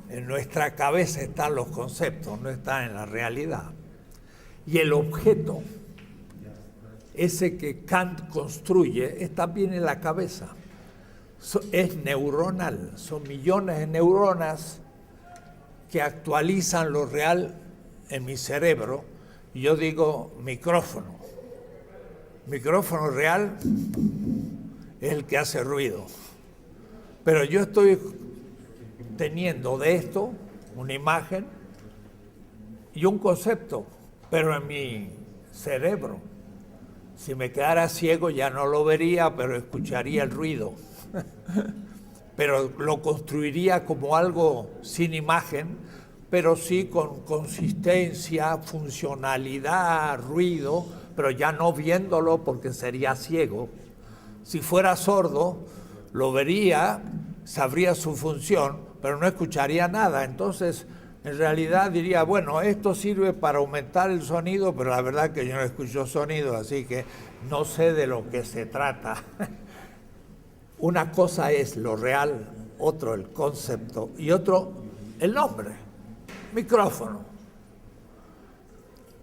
En nuestra cabeza están los conceptos, no están en la realidad. Y el objeto, ese que Kant construye, es también en la cabeza. Es neuronal, son millones de neuronas que actualizan lo real en mi cerebro. Y yo digo micrófono. Micrófono real es el que hace ruido. Pero yo estoy teniendo de esto una imagen y un concepto, pero en mi cerebro. Si me quedara ciego ya no lo vería, pero escucharía el ruido. Pero lo construiría como algo sin imagen, pero sí con consistencia, funcionalidad, ruido, pero ya no viéndolo porque sería ciego. Si fuera sordo, lo vería, sabría su función, pero no escucharía nada. Entonces, en realidad diría, bueno, esto sirve para aumentar el sonido, pero la verdad que yo no escucho sonido, así que no sé de lo que se trata. Una cosa es lo real, otro el concepto y otro el nombre, micrófono.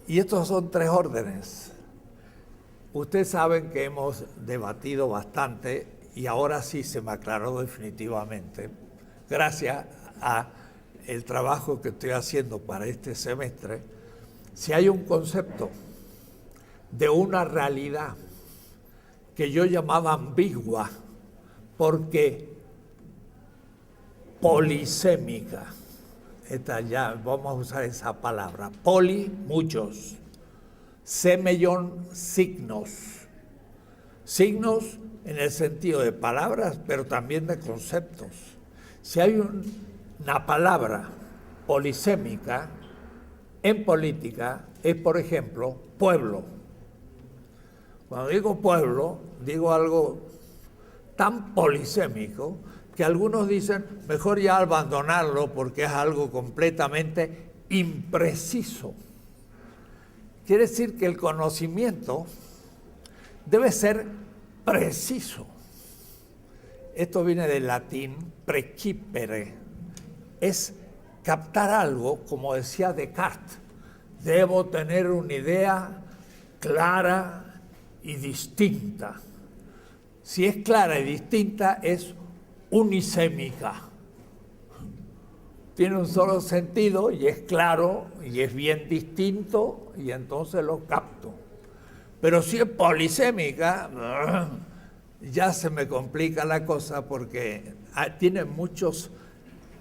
Y estos son tres órdenes. Ustedes saben que hemos debatido bastante y ahora sí se me aclaró definitivamente, gracias a el trabajo que estoy haciendo para este semestre, si hay un concepto de una realidad que yo llamaba ambigua, porque polisémica, ya vamos a usar esa palabra, poli, muchos, semellón, signos, signos en el sentido de palabras, pero también de conceptos. Si hay una palabra polisémica en política, es por ejemplo, pueblo. Cuando digo pueblo, digo algo tan polisémico que algunos dicen mejor ya abandonarlo porque es algo completamente impreciso. Quiere decir que el conocimiento debe ser preciso. Esto viene del latín precipere. Es captar algo, como decía Descartes. Debo tener una idea clara y distinta. Si es clara y distinta, es unisémica. Tiene un solo sentido y es claro y es bien distinto y entonces lo capto. Pero si es polisémica, ya se me complica la cosa porque tiene muchas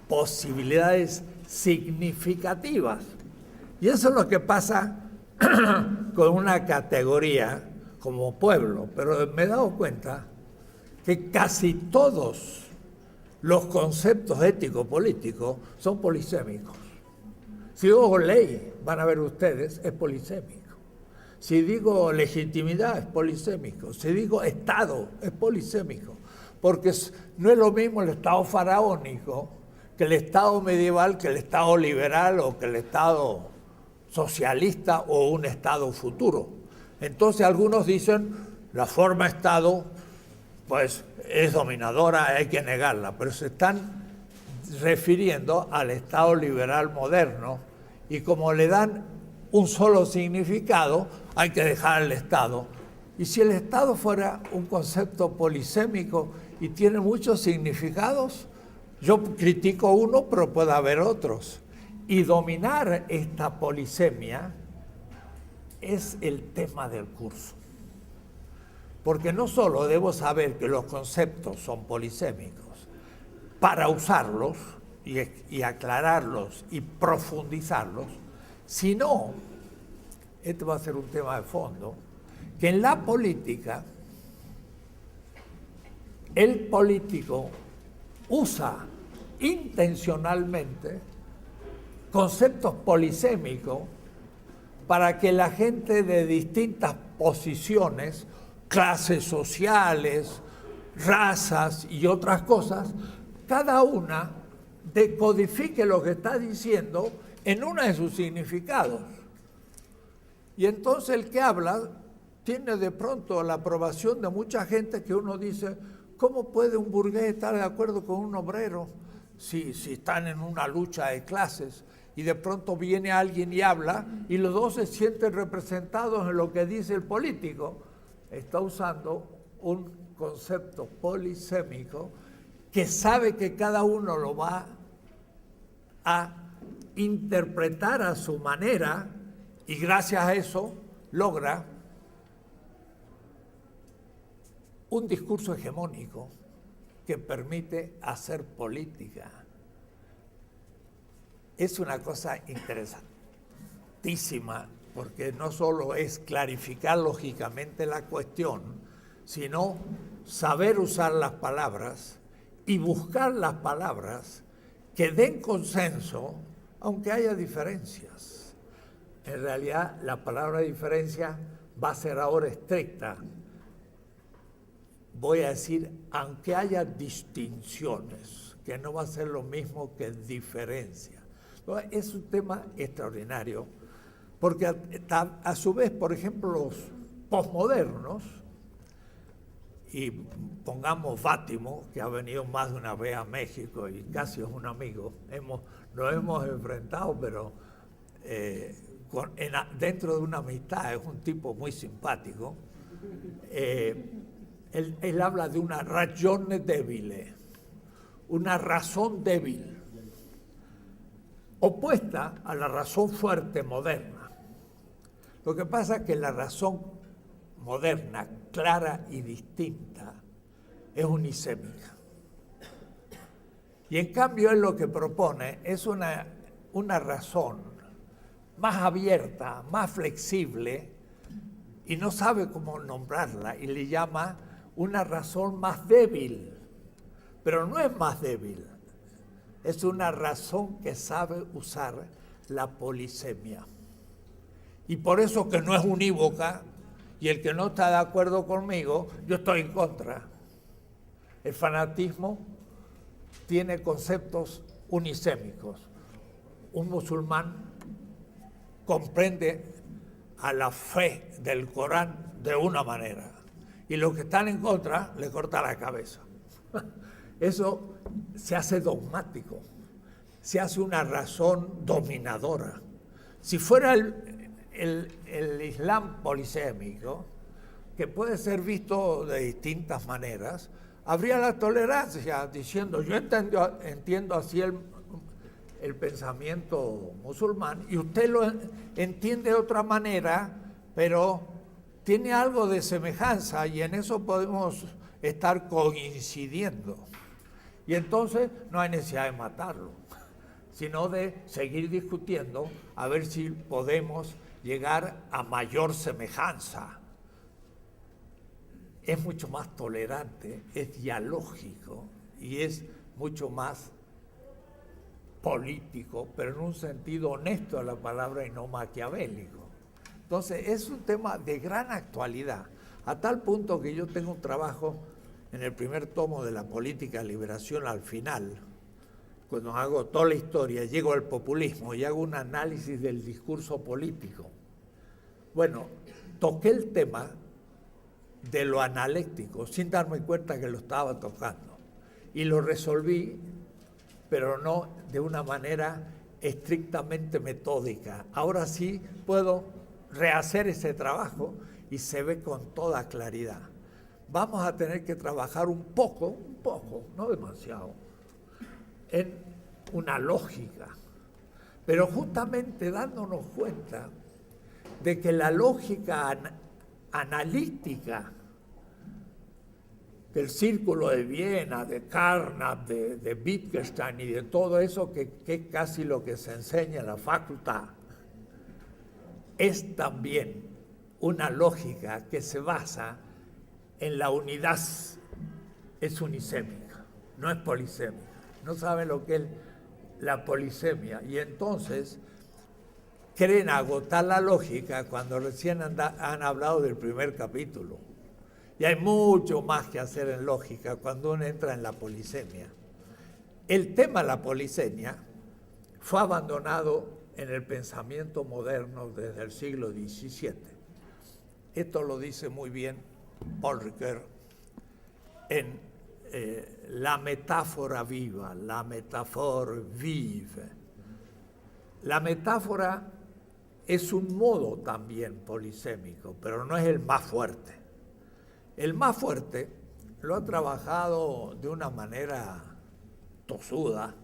posibilidades significativas. Y eso es lo que pasa con una categoría como pueblo. Pero me he dado cuenta que casi todos los conceptos ético-políticos son polisémicos. Si digo ley, van a ver ustedes, es polisémico. Si digo legitimidad, es polisémico. Si digo Estado, es polisémico. Porque no es lo mismo el Estado faraónico que el Estado medieval, que el Estado liberal o que el Estado socialista o un Estado futuro. Entonces algunos dicen, la forma Estado, pues es dominadora, hay que negarla, pero se están refiriendo al Estado liberal moderno y como le dan un solo significado, hay que dejar el Estado. Y si el Estado fuera un concepto polisémico y tiene muchos significados, yo critico uno, pero puede haber otros. Y dominar esta polisemia es el tema del curso. Porque no solo debo saber que los conceptos son polisémicos para usarlos y aclararlos y profundizarlos, sino, este va a ser un tema de fondo, que en la política el político usa intencionalmente conceptos polisémicos para que la gente de distintas posiciones, clases sociales, razas y otras cosas, cada una decodifique lo que está diciendo en uno de sus significados. Y entonces el que habla tiene de pronto la aprobación de mucha gente que uno dice, ¿cómo puede un burgués estar de acuerdo con un obrero? si están en una lucha de clases y de pronto viene alguien y habla y los dos se sienten representados en lo que dice el político, está usando un concepto polisémico que sabe que cada uno lo va a interpretar a su manera y gracias a eso logra un discurso hegemónico que permite hacer política. Es una cosa interesantísima porque no solo es clarificar lógicamente la cuestión, sino saber usar las palabras y buscar las palabras que den consenso, aunque haya diferencias. En realidad, la palabra diferencia va a ser ahora estricta. Voy a decir, aunque haya distinciones, que no va a ser lo mismo que diferencia. Entonces, es un tema extraordinario, porque a su vez, por ejemplo, los posmodernos, y pongamos Bátimo, que ha venido más de una vez a México y casi es un amigo, nos hemos enfrentado, pero dentro de una amistad, es un tipo muy simpático. Él habla de una ragione debile, una razón débil, opuesta a la razón fuerte moderna. Lo que pasa es que la razón moderna, clara y distinta, es unisémica. Y en cambio él lo que propone es una razón más abierta, más flexible, y no sabe cómo nombrarla, y le llama una razón más débil. Pero no es más débil, es una razón que sabe usar la polisemia. Y por eso que no es unívoca, y el que no está de acuerdo conmigo, yo estoy en contra. El fanatismo tiene conceptos unisémicos. Un musulmán comprende a la fe del Corán de una manera, y los que están en contra le corta la cabeza. Eso se hace dogmático, se hace una razón dominadora. Si fuera el Islam polisémico, que puede ser visto de distintas maneras, habría la tolerancia, diciendo, yo entiendo así el pensamiento musulmán, y usted lo entiende de otra manera, pero tiene algo de semejanza, y en eso podemos estar coincidiendo. Y entonces no hay necesidad de matarlo, sino de seguir discutiendo a ver si podemos llegar a mayor semejanza. Es mucho más tolerante, es dialógico y es mucho más político, pero en un sentido honesto de la palabra y no maquiavélico. Entonces es un tema de gran actualidad, a tal punto que yo tengo un trabajo en el primer tomo de la política de liberación al final, cuando hago toda la historia, llego al populismo y hago un análisis del discurso político. Bueno, toqué el tema de lo analéctico, sin darme cuenta que lo estaba tocando. Y lo resolví, pero no de una manera estrictamente metódica. Ahora sí puedo rehacer ese trabajo y se ve con toda claridad. Vamos a tener que trabajar un poco, no demasiado, en una lógica, pero justamente dándonos cuenta de que la lógica analítica del Círculo de Viena, de Carnap, de Wittgenstein y de todo eso que es casi lo que se enseña en la facultad, es también una lógica que se basa en la unidad, es unisémica, no es polisémica. No saben lo que es la polisemia y entonces creen agotar la lógica cuando recién han hablado del primer capítulo. Y hay mucho más que hacer en lógica cuando uno entra en la polisemia. El tema de la polisemia fue abandonado en el pensamiento moderno desde el siglo XVII. Esto lo dice muy bien Paul Ricoeur en la metáfora viva, la métaphore vive. La metáfora es un modo también polisémico, pero no es el más fuerte. El más fuerte lo ha trabajado de una manera tosuda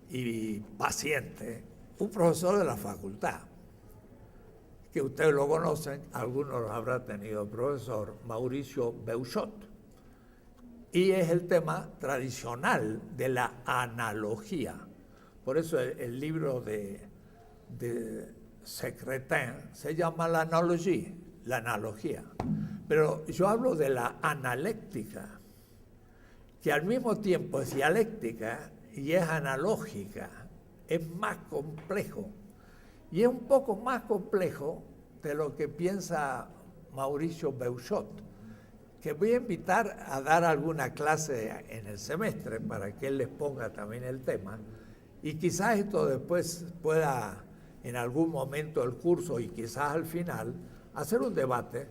y paciente un profesor de la facultad, que ustedes lo conocen, algunos lo habrá tenido, el profesor Mauricio Beuchot, y es el tema tradicional de la analogía. Por eso el libro de Secretin se llama la analogía. Pero yo hablo de la analéctica, que al mismo tiempo es dialéctica y es analógica, es más complejo. Y es un poco más complejo de lo que piensa Mauricio Beuchot, que voy a invitar a dar alguna clase en el semestre para que él les ponga también el tema. Y quizás esto después pueda, en algún momento del curso y quizás al final, hacer un debate.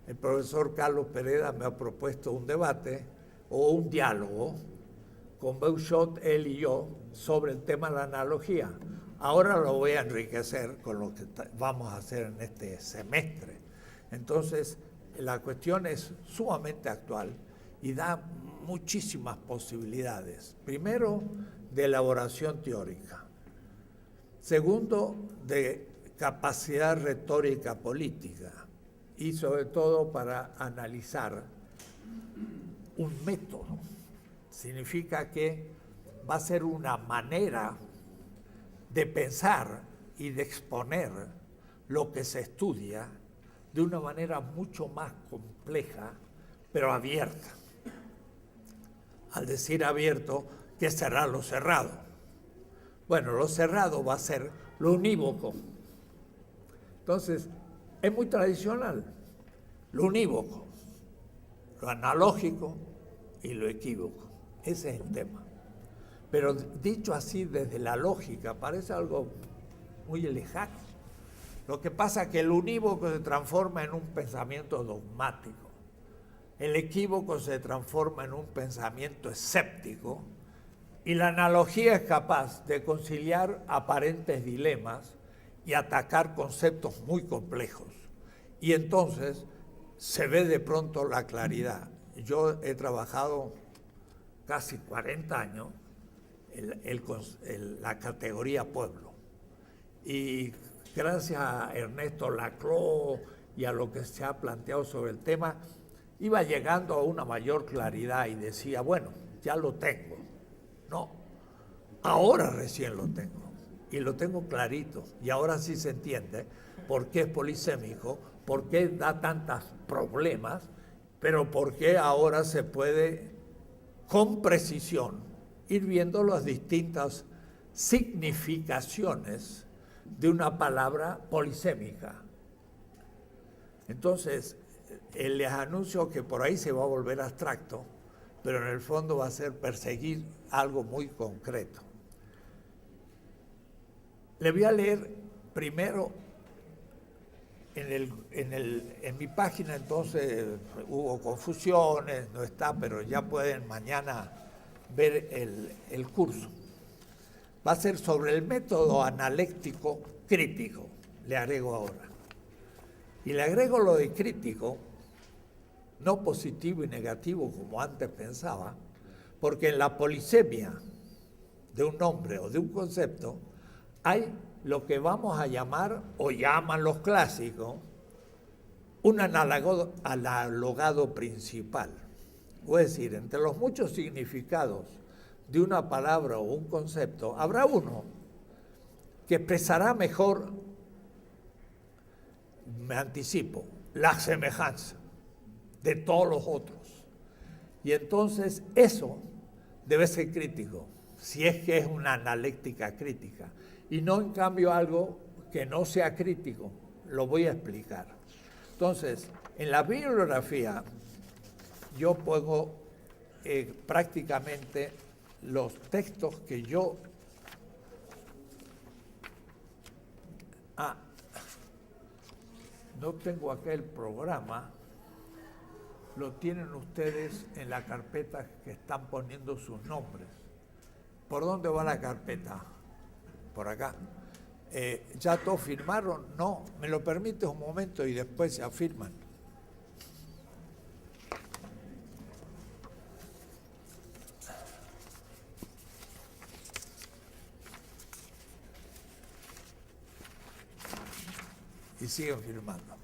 El profesor Carlos Pereda me ha propuesto un debate o un diálogo con Beuchot, él y yo, sobre el tema de la analogía. Ahora lo voy a enriquecer con lo que vamos a hacer en este semestre. Entonces, la cuestión es sumamente actual y da muchísimas posibilidades. Primero, de elaboración teórica. Segundo, de capacidad retórica política. Y sobre todo para analizar un método. Significa que va a ser una manera de pensar y de exponer lo que se estudia de una manera mucho más compleja, pero abierta. Al decir abierto, ¿qué será lo cerrado? Bueno, lo cerrado va a ser lo unívoco. Entonces, es muy tradicional, lo unívoco, lo analógico y lo equívoco. Ese es el tema. Pero dicho así desde la lógica, parece algo muy lejano. Lo que pasa es que el unívoco se transforma en un pensamiento dogmático. El equívoco se transforma en un pensamiento escéptico. Y la analogía es capaz de conciliar aparentes dilemas y atacar conceptos muy complejos. Y entonces se ve de pronto la claridad. Yo he trabajado casi 40 años la categoría pueblo. Y gracias a Ernesto Laclau y a lo que se ha planteado sobre el tema, iba llegando a una mayor claridad y decía, bueno, ya lo tengo. No, ahora recién lo tengo. Y lo tengo clarito. Y ahora sí se entiende por qué es polisémico, por qué da tantos problemas, pero por qué ahora se puede, con precisión, ir viendo las distintas significaciones de una palabra polisémica. Entonces, les anuncio que por ahí se va a volver abstracto, pero en el fondo va a ser perseguir algo muy concreto. Le voy a leer primero, en mi página entonces hubo confusiones, no está, pero ya pueden mañana ver el curso. Va a ser sobre el método analéctico crítico, le agrego ahora. Y le agrego lo de crítico, no positivo y negativo como antes pensaba, porque en la polisemia de un nombre o de un concepto hay lo que vamos a llamar, o llaman los clásicos, un analogado principal. Es decir, entre los muchos significados de una palabra o un concepto, habrá uno que expresará mejor, me anticipo, la semejanza de todos los otros. Y entonces eso debe ser crítico, si es que es una analéctica crítica, y no en cambio algo que no sea crítico. Lo voy a explicar. Entonces, en la bibliografía yo pongo prácticamente los textos que yo... no tengo aquel programa. lo tienen ustedes en la carpeta que están poniendo sus nombres. ¿Por dónde va la carpeta? Por acá. ¿Ya todos firmaron? No, me lo permite un momento y después se afirman. Y siguen firmando.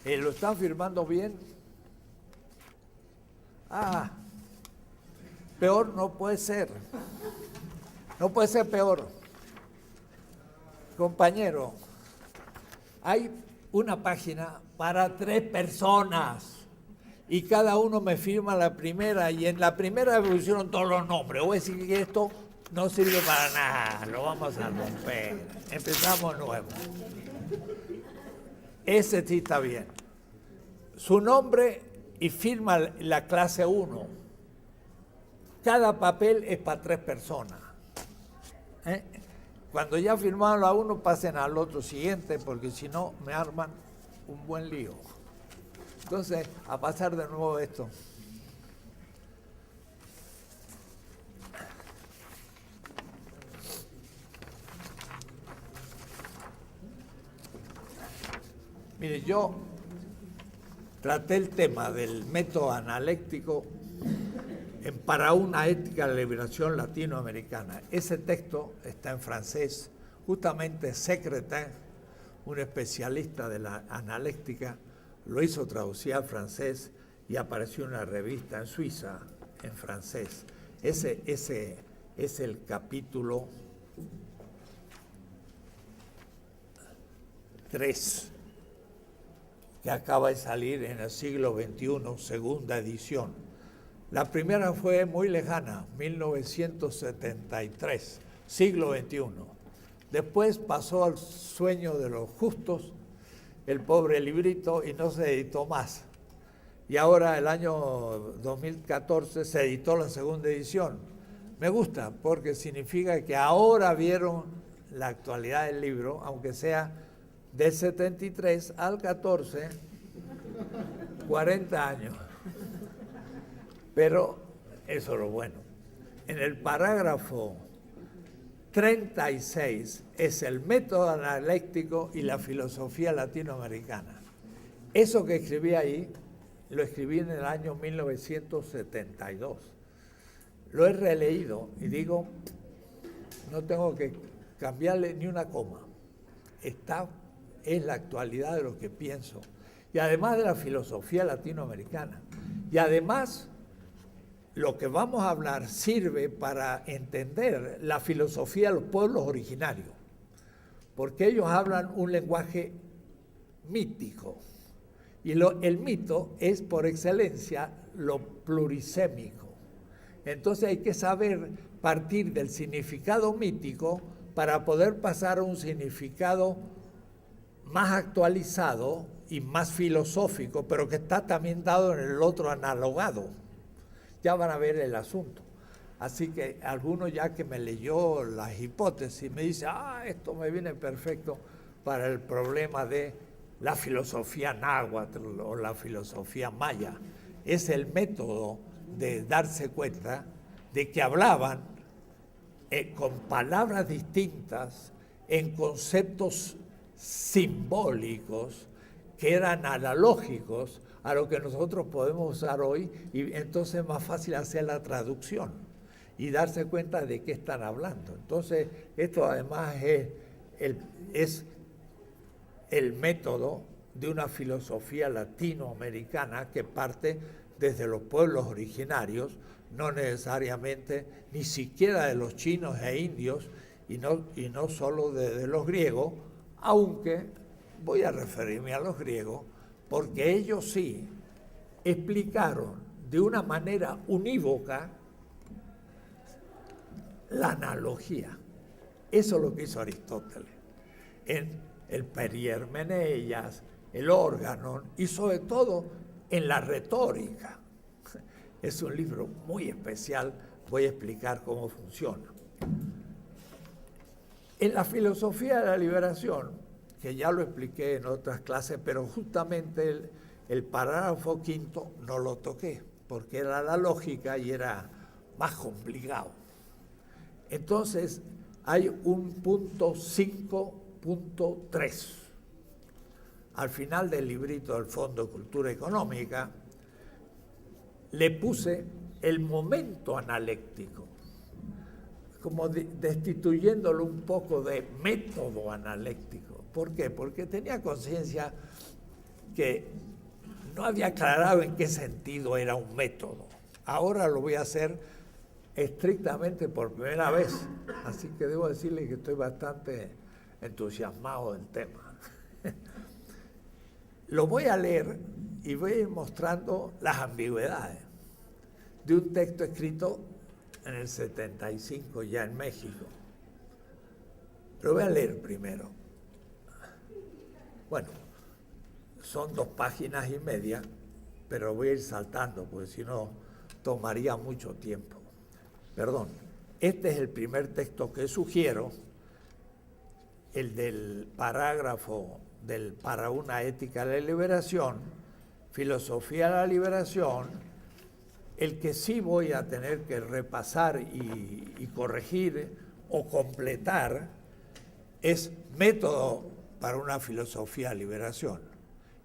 ¿Lo están firmando bien? Peor no puede ser. No puede ser peor. Compañero, hay una página para 3 personas y cada uno me firma la primera y en la primera me pusieron todos los nombres. Voy a decir que esto no sirve para nada, lo vamos a romper. Empezamos nuevo. Ese sí está bien. Su nombre y firma la clase 1. Cada papel es para 3 personas. Cuando ya firmaron la 1, pasen al otro siguiente, porque si no, me arman un buen lío. Entonces, a pasar de nuevo esto. Mire, yo traté el tema del método analéctico para una ética de liberación latinoamericana. Ese texto está en francés, justamente Secretin, un especialista de la analéctica, lo hizo traducir al francés y apareció en una revista en Suiza en francés. Ese es el capítulo 3, que acaba de salir en el siglo XXI, segunda edición. La primera fue muy lejana, 1973, siglo XXI. Después pasó al sueño de los justos, el pobre librito, y no se editó más. Y ahora, el año 2014, se editó la segunda edición. Me gusta, porque significa que ahora vieron la actualidad del libro, aunque sea del 73 al 14, 40 años. Pero eso es lo bueno. En el parágrafo 36 es el método analéctico y la filosofía latinoamericana. Eso que escribí ahí, lo escribí en el año 1972. Lo he releído y digo, no tengo que cambiarle ni una coma. Es la actualidad de lo que pienso. Y además de la filosofía latinoamericana. Y además, lo que vamos a hablar sirve para entender la filosofía de los pueblos originarios, porque ellos hablan un lenguaje mítico, y el mito es por excelencia lo plurisémico. Entonces hay que saber partir del significado mítico para poder pasar a un significado más actualizado y más filosófico, pero que está también dado en el otro analogado. Ya van a ver el asunto. Así que alguno ya que me leyó las hipótesis me dice, esto me viene perfecto para el problema de la filosofía náhuatl o la filosofía maya. Es el método de darse cuenta de que hablaban con palabras distintas, en conceptos simbólicos que eran analógicos a lo que nosotros podemos usar hoy, y entonces es más fácil hacer la traducción y darse cuenta de qué están hablando. Entonces, esto además es el método de una filosofía latinoamericana que parte desde los pueblos originarios, no necesariamente ni siquiera de los chinos e indios, y no solo de los griegos, aunque voy a referirme a los griegos, porque ellos sí explicaron de una manera unívoca la analogía. Eso es lo que hizo Aristóteles en el Periermeneias, el Órganon y sobre todo en la retórica. Es un libro muy especial, voy a explicar cómo funciona. En la filosofía de la liberación, que ya lo expliqué en otras clases, pero justamente el parágrafo quinto no lo toqué, porque era la lógica y era más complicado. Entonces, hay un punto 5.3. Al final del librito del Fondo de Cultura Económica, le puse el momento analéctico, como destituyéndolo un poco de método analéctico. ¿Por qué? Porque tenía conciencia que no había aclarado en qué sentido era un método. Ahora lo voy a hacer estrictamente por primera vez, así que debo decirle que estoy bastante entusiasmado del tema. Lo voy a leer y voy a ir mostrando las ambigüedades de un texto escrito en el 75 ya en México. Lo voy a leer primero. Bueno, son 2 páginas y media, pero voy a ir saltando, porque si no tomaría mucho tiempo. Perdón, este es el primer texto que sugiero, el del parágrafo para una ética de la liberación, filosofía de la liberación. El que sí voy a tener que repasar y corregir o completar es método para una filosofía de liberación.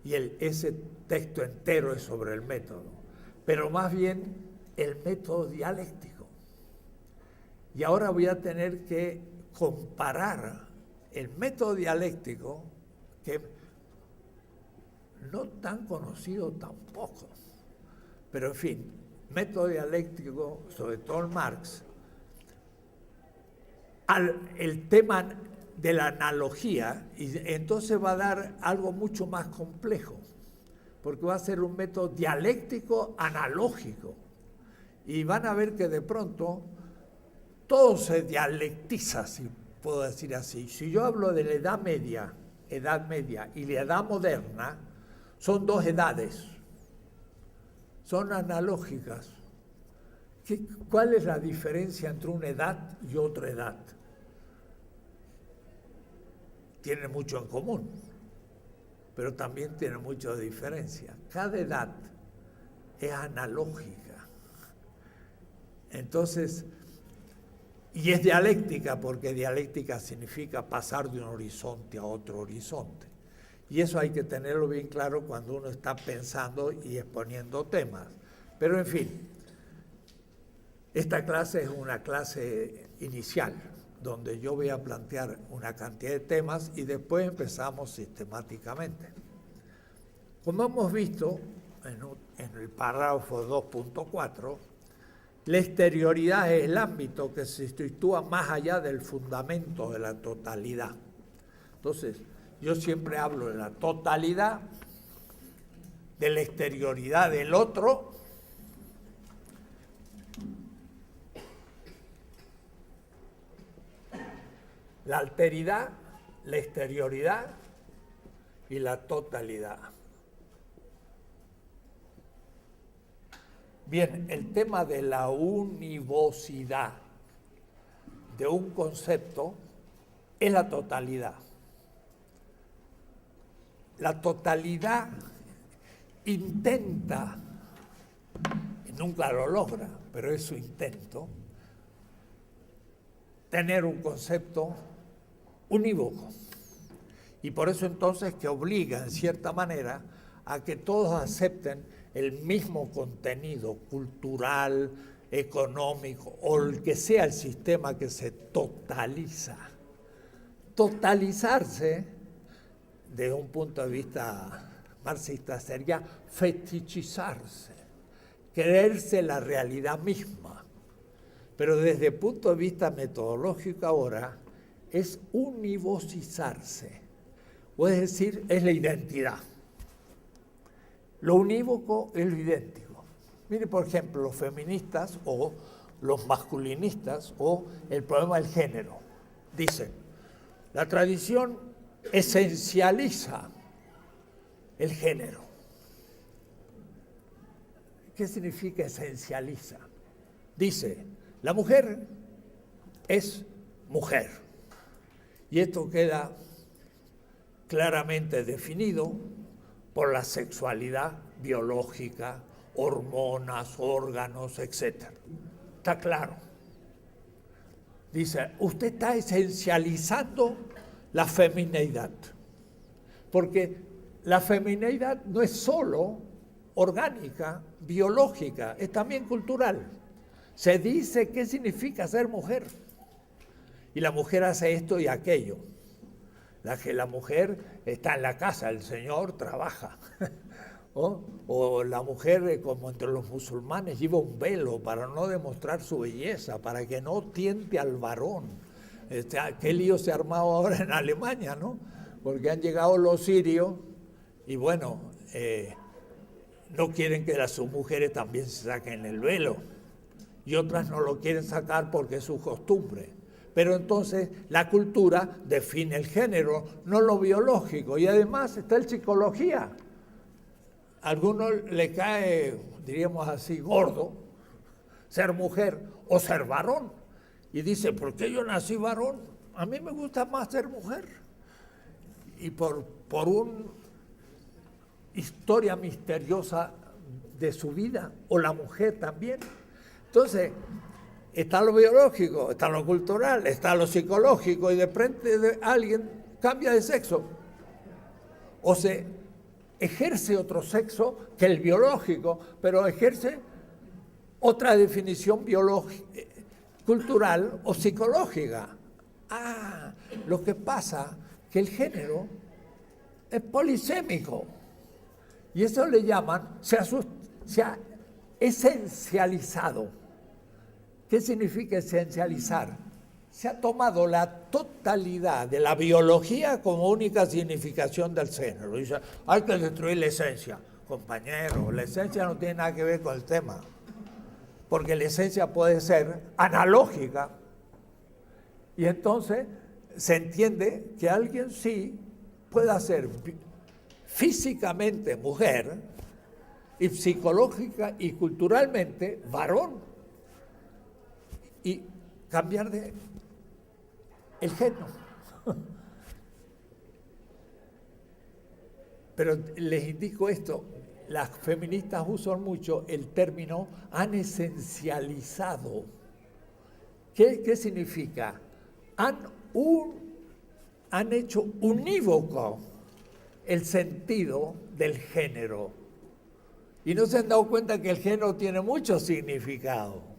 Y ese texto entero es sobre el método, pero más bien el método dialéctico. Y ahora voy a tener que comparar el método dialéctico, que no tan conocido tampoco, pero en fin, método dialéctico, sobre todo en Marx, el tema de la analogía, y entonces va a dar algo mucho más complejo, porque va a ser un método dialéctico analógico, y van a ver que de pronto todo se dialectiza, si puedo decir así. Si yo hablo de la Edad Media y la Edad Moderna, son 2 edades, son analógicas. ¿Cuál es la diferencia entre una edad y otra edad? Tienen mucho en común, pero también tienen mucha diferencia. Cada edad es analógica. Entonces, y es dialéctica, porque dialéctica significa pasar de un horizonte a otro horizonte. Y eso hay que tenerlo bien claro cuando uno está pensando y exponiendo temas. Pero en fin, esta clase es una clase inicial, donde yo voy a plantear una cantidad de temas y después empezamos sistemáticamente. Como hemos visto en el parágrafo 2.4, la exterioridad es el ámbito que se sitúa más allá del fundamento de la totalidad. Entonces, yo siempre hablo de la totalidad, de la exterioridad del otro, la alteridad, la exterioridad y la totalidad. Bien, el tema de la univocidad de un concepto es la totalidad. La totalidad intenta, y nunca lo logra, pero es su intento, tener un concepto unívoco. Y por eso entonces que obliga, en cierta manera, a que todos acepten el mismo contenido cultural, económico, o el que sea el sistema que se totaliza. Totalizarse, desde un punto de vista marxista, sería fetichizarse, creerse la realidad misma. Pero desde el punto de vista metodológico ahora, es univocizarse, o es decir, es la identidad. Lo unívoco es lo idéntico. Mire, por ejemplo, los feministas o los masculinistas o el problema del género. Dicen, la tradición esencializa el género. ¿Qué significa esencializa? Dice, la mujer es mujer. Y esto queda claramente definido por la sexualidad biológica, hormonas, órganos, etc. Está claro. Dice, usted está esencializando la femineidad, porque la femineidad no es solo orgánica, biológica, es también cultural. Se dice qué significa ser mujer, y la mujer hace esto y aquello. La mujer está en la casa, el señor trabaja. O la mujer, como entre los musulmanes, lleva un velo para no demostrar su belleza, para que no tiente al varón. Qué lío se ha armado ahora en Alemania, ¿no? Porque han llegado los sirios y bueno, no quieren que sus mujeres también se saquen el velo. Y otras no lo quieren sacar porque es su costumbre. Pero entonces la cultura define el género, no lo biológico. Y además está el psicología. A algunos le cae, diríamos así, gordo, ser mujer o ser varón. Y dice, ¿por qué yo nací varón? A mí me gusta más ser mujer. Y por una historia misteriosa de su vida, o la mujer también. Entonces, está lo biológico, está lo cultural, está lo psicológico, y de repente alguien cambia de sexo. O se ejerce otro sexo que el biológico, pero ejerce otra definición cultural o psicológica. Lo que pasa que el género es polisémico, y eso le llaman, se ha esencializado. ¿Qué significa esencializar? Se ha tomado la totalidad de la biología como única significación del género. Dice, hay que destruir la esencia. Compañero, la esencia no tiene nada que ver con el tema. Porque la esencia puede ser analógica. Y entonces se entiende que alguien sí pueda ser físicamente mujer y psicológica y culturalmente varón. Y cambiar de el género. Pero les indico esto, las feministas usan mucho el término han esencializado. ¿Qué significa? Han hecho unívoco el sentido del género. Y no se han dado cuenta que el género tiene mucho significado.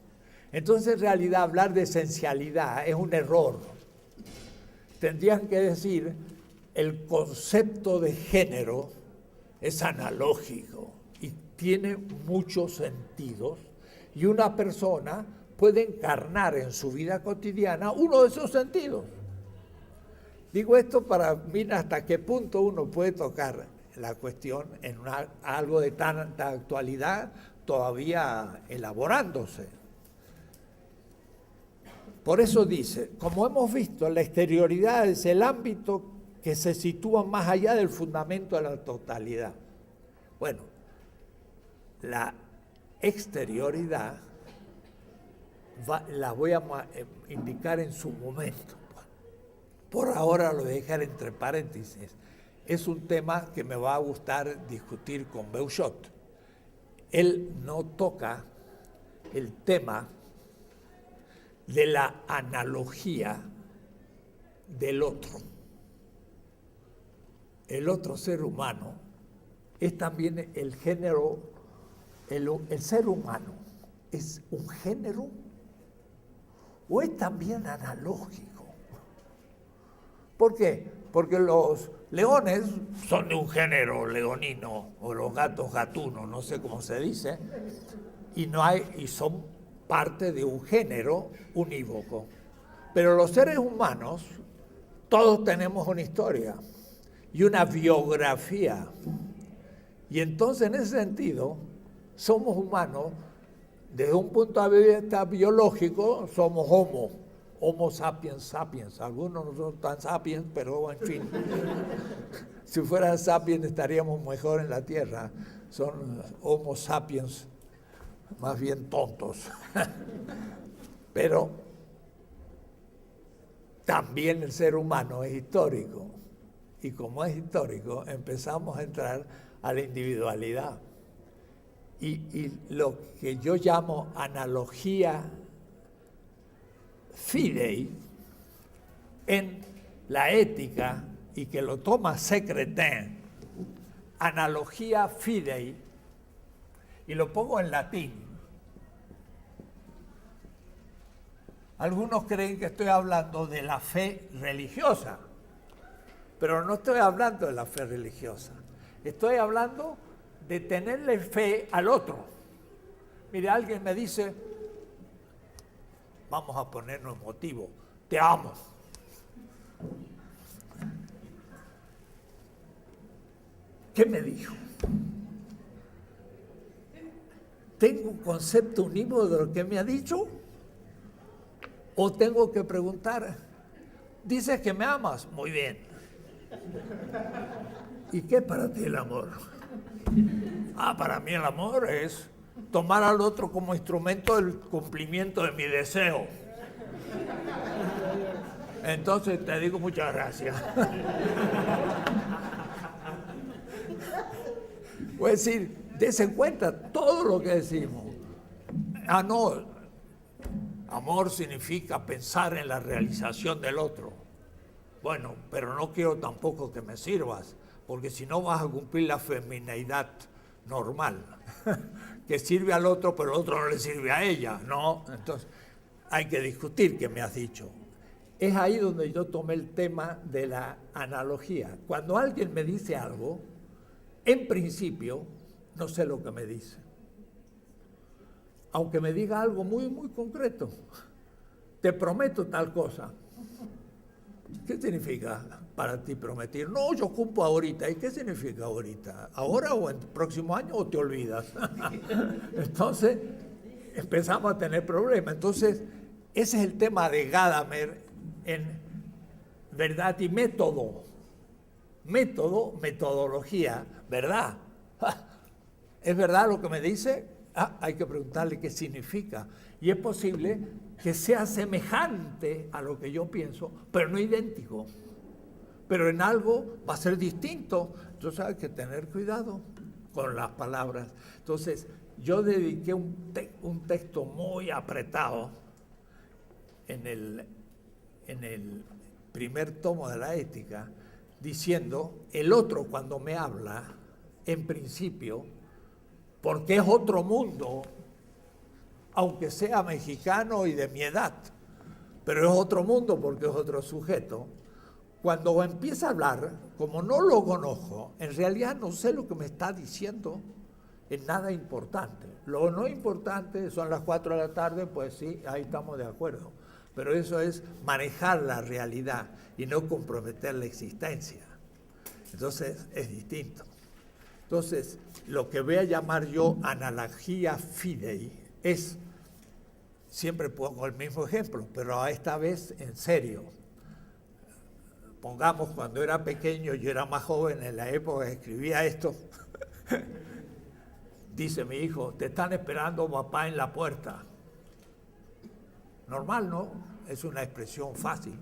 Entonces, en realidad, hablar de esencialidad es un error. Tendrían que decir, el concepto de género es analógico y tiene muchos sentidos, y una persona puede encarnar en su vida cotidiana uno de esos sentidos. Digo esto para ver hasta qué punto uno puede tocar la cuestión en algo de tanta actualidad todavía elaborándose. Por eso dice, como hemos visto, la exterioridad es el ámbito que se sitúa más allá del fundamento de la totalidad. Bueno, la exterioridad la voy a indicar en su momento. Por ahora lo voy a dejar entre paréntesis. Es un tema que me va a gustar discutir con Beuchot. Él no toca el tema de la analogía del otro. El otro ser humano es también el género, el ser humano es un género o es también analógico. ¿Por qué? Porque los leones son de un género leonino, o los gatos gatunos, no sé cómo se dice, y son parte de un género unívoco. Pero los seres humanos, todos tenemos una historia y una biografía. Y entonces, en ese sentido, somos humanos. Desde un punto de vista biológico, somos Homo sapiens sapiens. Algunos no son tan sapiens, pero en fin. Si fueran sapiens estaríamos mejor en la Tierra. Son Homo sapiens, más bien tontos. Pero también el ser humano es histórico. Y como es histórico, empezamos a entrar a la individualidad. Y lo que yo llamo analogía fidei en la ética, y que lo toma Secretin, analogía fidei, y lo pongo en latín. Algunos creen que estoy hablando de la fe religiosa, pero no estoy hablando de la fe religiosa. Estoy hablando de tenerle fe al otro. Mire, alguien me dice, vamos a ponernos emotivo, te amo. ¿Qué me dijo? ¿Tengo un concepto unívoco de lo que me ha dicho? ¿O tengo que preguntar? Dices que me amas, muy bien. ¿Y qué es para ti el amor? Para mí el amor es tomar al otro como instrumento del cumplimiento de mi deseo. Entonces te digo muchas gracias. Es decir, dese cuenta todo lo que decimos. No, amor significa pensar en la realización del otro. Bueno, pero no quiero tampoco que me sirvas, porque si no vas a cumplir la femineidad normal, que sirve al otro, pero el otro no le sirve a ella, ¿no? Entonces, hay que discutir qué me has dicho. Es ahí donde yo tomé el tema de la analogía. Cuando alguien me dice algo, en principio, no sé lo que me dice. Aunque me diga algo muy, muy concreto. Te prometo tal cosa. ¿Qué significa para ti prometer? No, yo cumplo ahorita. ¿Y qué significa ahorita? ¿Ahora o en el próximo año o te olvidas? Entonces, empezamos a tener problemas. Entonces, ese es el tema de Gadamer en verdad y método. Método, metodología, ¿verdad? ¿Es verdad lo que me dice? Hay que preguntarle qué significa. Y es posible que sea semejante a lo que yo pienso, pero no idéntico. Pero en algo va a ser distinto. Entonces hay que tener cuidado con las palabras. Entonces, yo dediqué un texto muy apretado en el primer tomo de la ética, diciendo, el otro cuando me habla, en principio, porque es otro mundo, aunque sea mexicano y de mi edad, pero es otro mundo porque es otro sujeto. Cuando empieza a hablar, como no lo conozco, en realidad no sé lo que me está diciendo, es nada importante. Lo no importante son las 4 de la tarde, pues sí, ahí estamos de acuerdo. Pero eso es manejar la realidad y no comprometer la existencia. Entonces, es distinto. Entonces, lo que voy a llamar yo analogía fidei es, siempre pongo el mismo ejemplo, pero esta vez en serio. Pongamos, cuando era pequeño, yo era más joven, en la época que escribía esto, dice mi hijo, te están esperando papá en la puerta. Normal, ¿no? Es una expresión fácil.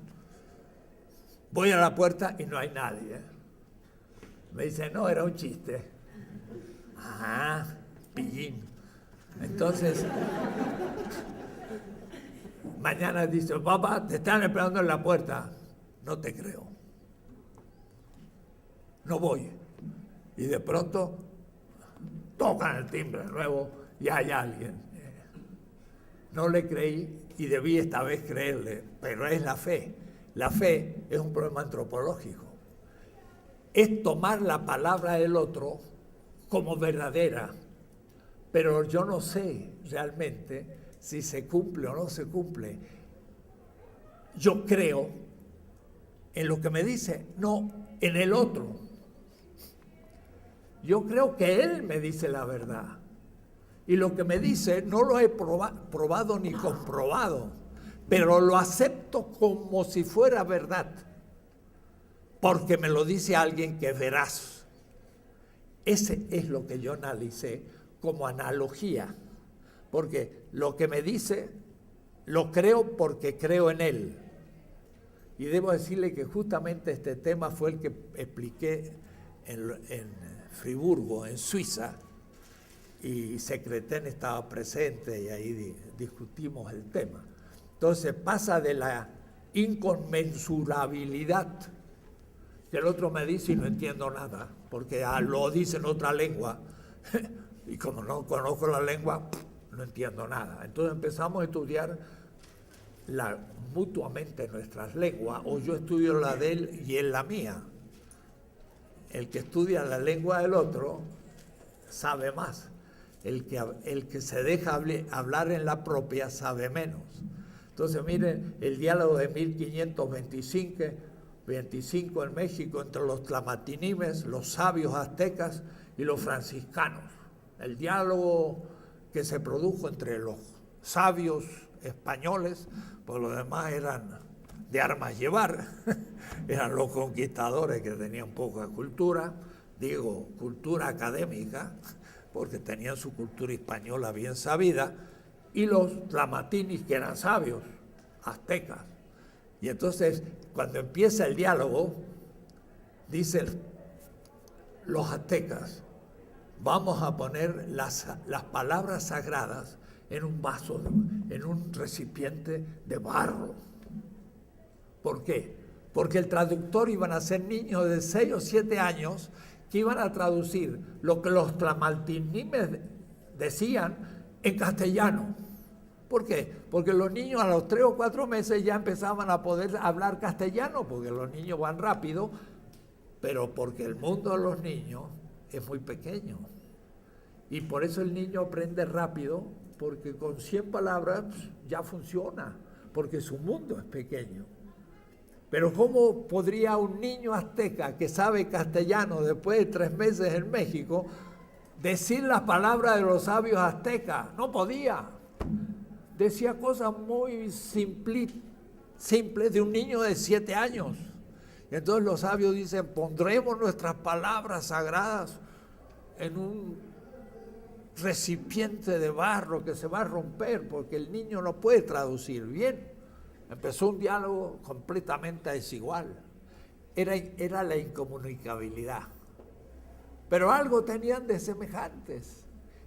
Voy a la puerta y no hay nadie. Me dice, no, era un chiste. Pillín. Entonces, mañana dice, papá, te están esperando en la puerta. No te creo. No voy. Y de pronto, tocan el timbre de nuevo y hay alguien. No le creí y debí esta vez creerle, pero es la fe. La fe es un problema antropológico. Es tomar la palabra del otro como verdadera, pero yo no sé realmente si se cumple o no se cumple. Yo creo en lo que me dice, no en el otro. Yo creo que él me dice la verdad. Y lo que me dice no lo he probado ni comprobado, pero lo acepto como si fuera verdad, porque me lo dice alguien que es veraz. Ese es lo que yo analicé como analogía, porque lo que me dice lo creo porque creo en él. Y debo decirle que justamente este tema fue el que expliqué en Friburgo, en Suiza, y Secreten estaba presente y ahí discutimos el tema. Entonces pasa de la inconmensurabilidad, que el otro me dice y no entiendo nada, porque lo dice en otra lengua, y como no conozco la lengua, no entiendo nada. Entonces empezamos a estudiar mutuamente nuestras lenguas, o yo estudio la de él y él la mía. El que estudia la lengua del otro sabe más. El que se deja hablar en la propia sabe menos. Entonces miren el diálogo de 1525 en México entre los tlamatinimes, los sabios aztecas y los franciscanos. El diálogo que se produjo entre los sabios españoles, pues los demás eran de armas llevar, eran los conquistadores que tenían poca cultura, digo cultura académica, porque tenían su cultura española bien sabida, y los tlamatinis que eran sabios, aztecas. Y entonces, cuando empieza el diálogo, dicen los aztecas, vamos a poner las palabras sagradas en un vaso, en un recipiente de barro. ¿Por qué? Porque el traductor iban a ser niños de 6 o 7 años que iban a traducir lo que los tlamaltinimes decían en castellano. ¿Por qué? Porque los niños a los 3 o 4 meses ya empezaban a poder hablar castellano, porque los niños van rápido, pero porque el mundo de los niños es muy pequeño. Y por eso el niño aprende rápido, porque con 100 palabras ya funciona, porque su mundo es pequeño. Pero ¿cómo podría un niño azteca que sabe castellano después de 3 meses en México decir las palabras de los sabios aztecas? No podía. Decía cosas muy simples de un niño de 7 años. Y entonces los sabios dicen, pondremos nuestras palabras sagradas en un recipiente de barro que se va a romper porque el niño no puede traducir bien. Empezó un diálogo completamente desigual. Era la incomunicabilidad. Pero algo tenían de semejantes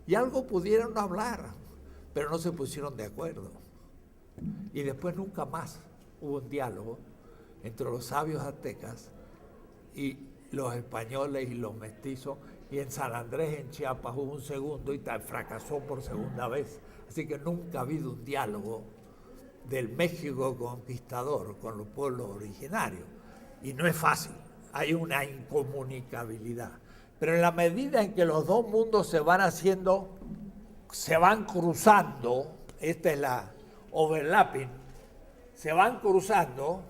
y algo pudieron hablar, pero no se pusieron de acuerdo. Y después nunca más hubo un diálogo entre los sabios aztecas y los españoles y los mestizos. Y en San Andrés, en Chiapas, hubo un segundo y fracasó por segunda vez. Así que nunca ha habido un diálogo del México conquistador con los pueblos originarios. Y no es fácil, hay una incomunicabilidad. Pero en la medida en que los dos mundos se van cruzando, esta es la overlapping, se van cruzando,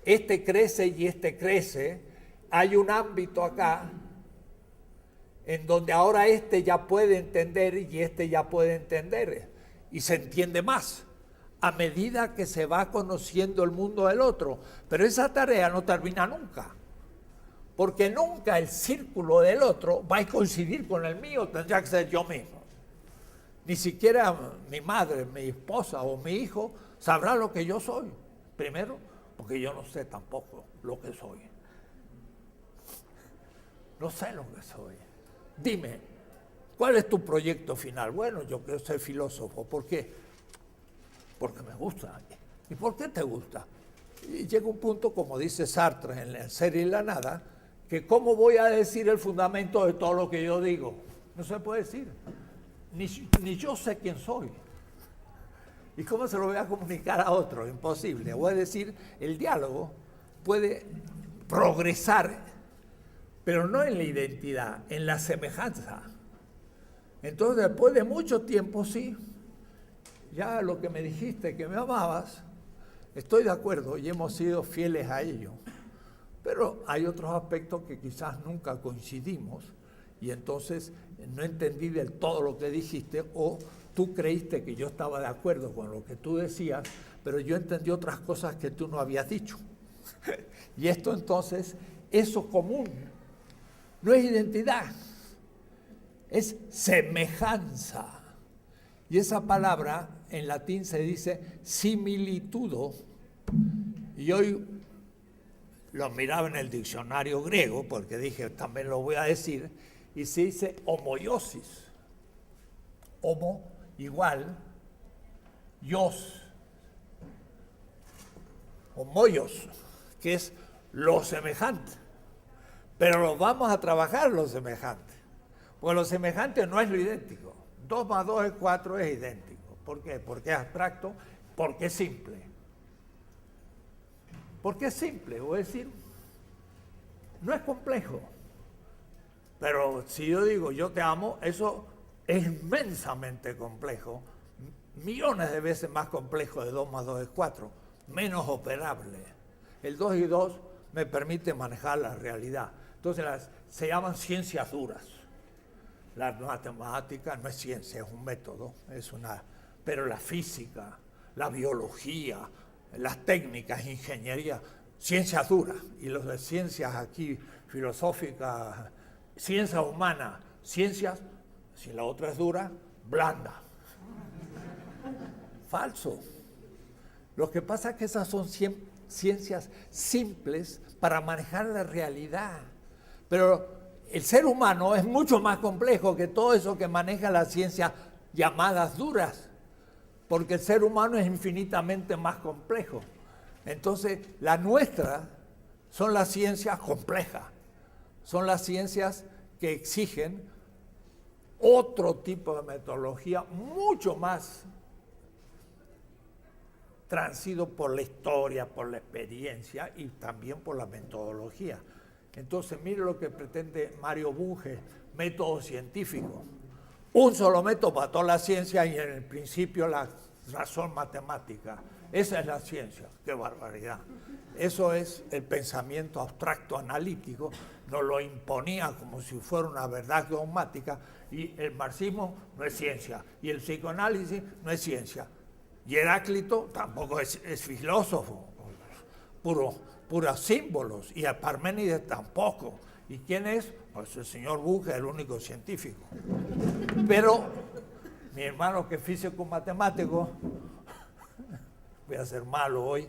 este crece y este crece, hay un ámbito acá en donde ahora este ya puede entender y este ya puede entender, y se entiende más a medida que se va conociendo el mundo del otro. Pero esa tarea no termina nunca, porque nunca el círculo del otro va a coincidir con el mío, tendría que ser yo mismo. Ni siquiera mi madre, mi esposa o mi hijo sabrá lo que yo soy. Primero, porque yo no sé tampoco lo que soy. No sé lo que soy. Dime, ¿cuál es tu proyecto final? Bueno, yo quiero ser filósofo. ¿Por qué? Porque me gusta. ¿Y por qué te gusta? Y llega un punto, como dice Sartre en El ser y la nada, que ¿cómo voy a decir el fundamento de todo lo que yo digo? No se puede decir. Ni yo sé quién soy. ¿Y cómo se lo voy a comunicar a otro? Imposible. Voy a decir, el diálogo puede progresar, pero no en la identidad, en la semejanza. Entonces, después de mucho tiempo, sí, ya lo que me dijiste, que me amabas, estoy de acuerdo y hemos sido fieles a ello. Pero hay otros aspectos que quizás nunca coincidimos y entonces no entendí del todo lo que dijiste, o tú creíste que yo estaba de acuerdo con lo que tú decías, pero yo entendí otras cosas que tú no habías dicho. Y esto entonces, eso común, no es identidad, es semejanza. Y esa palabra en latín se dice similitudo, y hoy lo miraba en el diccionario griego, porque dije, también lo voy a decir, y se dice homoiosis. Homo igual, ios, homoios, que es lo semejante. Pero lo vamos a trabajar lo semejante, porque lo semejante no es lo idéntico. 2 más 2 es 4, es idéntico. ¿Por qué? Porque es abstracto, porque es simple. Porque es simple, voy a decir, no es complejo. Pero si yo digo yo te amo, eso es inmensamente complejo, millones de veces más complejo de 2 más 2 es 4, menos operable. El 2 y 2 me permite manejar la realidad. Entonces se llaman ciencias duras. La matemática no es ciencia, es un método, pero la física, la biología, las técnicas, ingeniería, ciencias duras. Y los de ciencias aquí, filosóficas, ciencia humana, ciencias, si la otra es dura, blanda. Falso. Lo que pasa es que esas son ciencias simples para manejar la realidad. Pero el ser humano es mucho más complejo que todo eso que maneja las ciencias llamadas duras, porque el ser humano es infinitamente más complejo. Entonces, la nuestra son las ciencias complejas, son las ciencias que exigen otro tipo de metodología mucho más transido por la historia, por la experiencia y también por la metodología. Entonces, mire lo que pretende Mario Bunge, método científico. Un solo método para toda la ciencia y en el principio la razón matemática. Esa es la ciencia, qué barbaridad. Eso es el pensamiento abstracto analítico, nos lo imponía como si fuera una verdad dogmática, y el marxismo no es ciencia, y el psicoanálisis no es ciencia. Y Heráclito tampoco es filósofo, puros símbolos, y Parménides tampoco. ¿Y quién es? Pues el señor Bunge, el único científico. Pero mi hermano que es físico matemático, voy a ser malo hoy,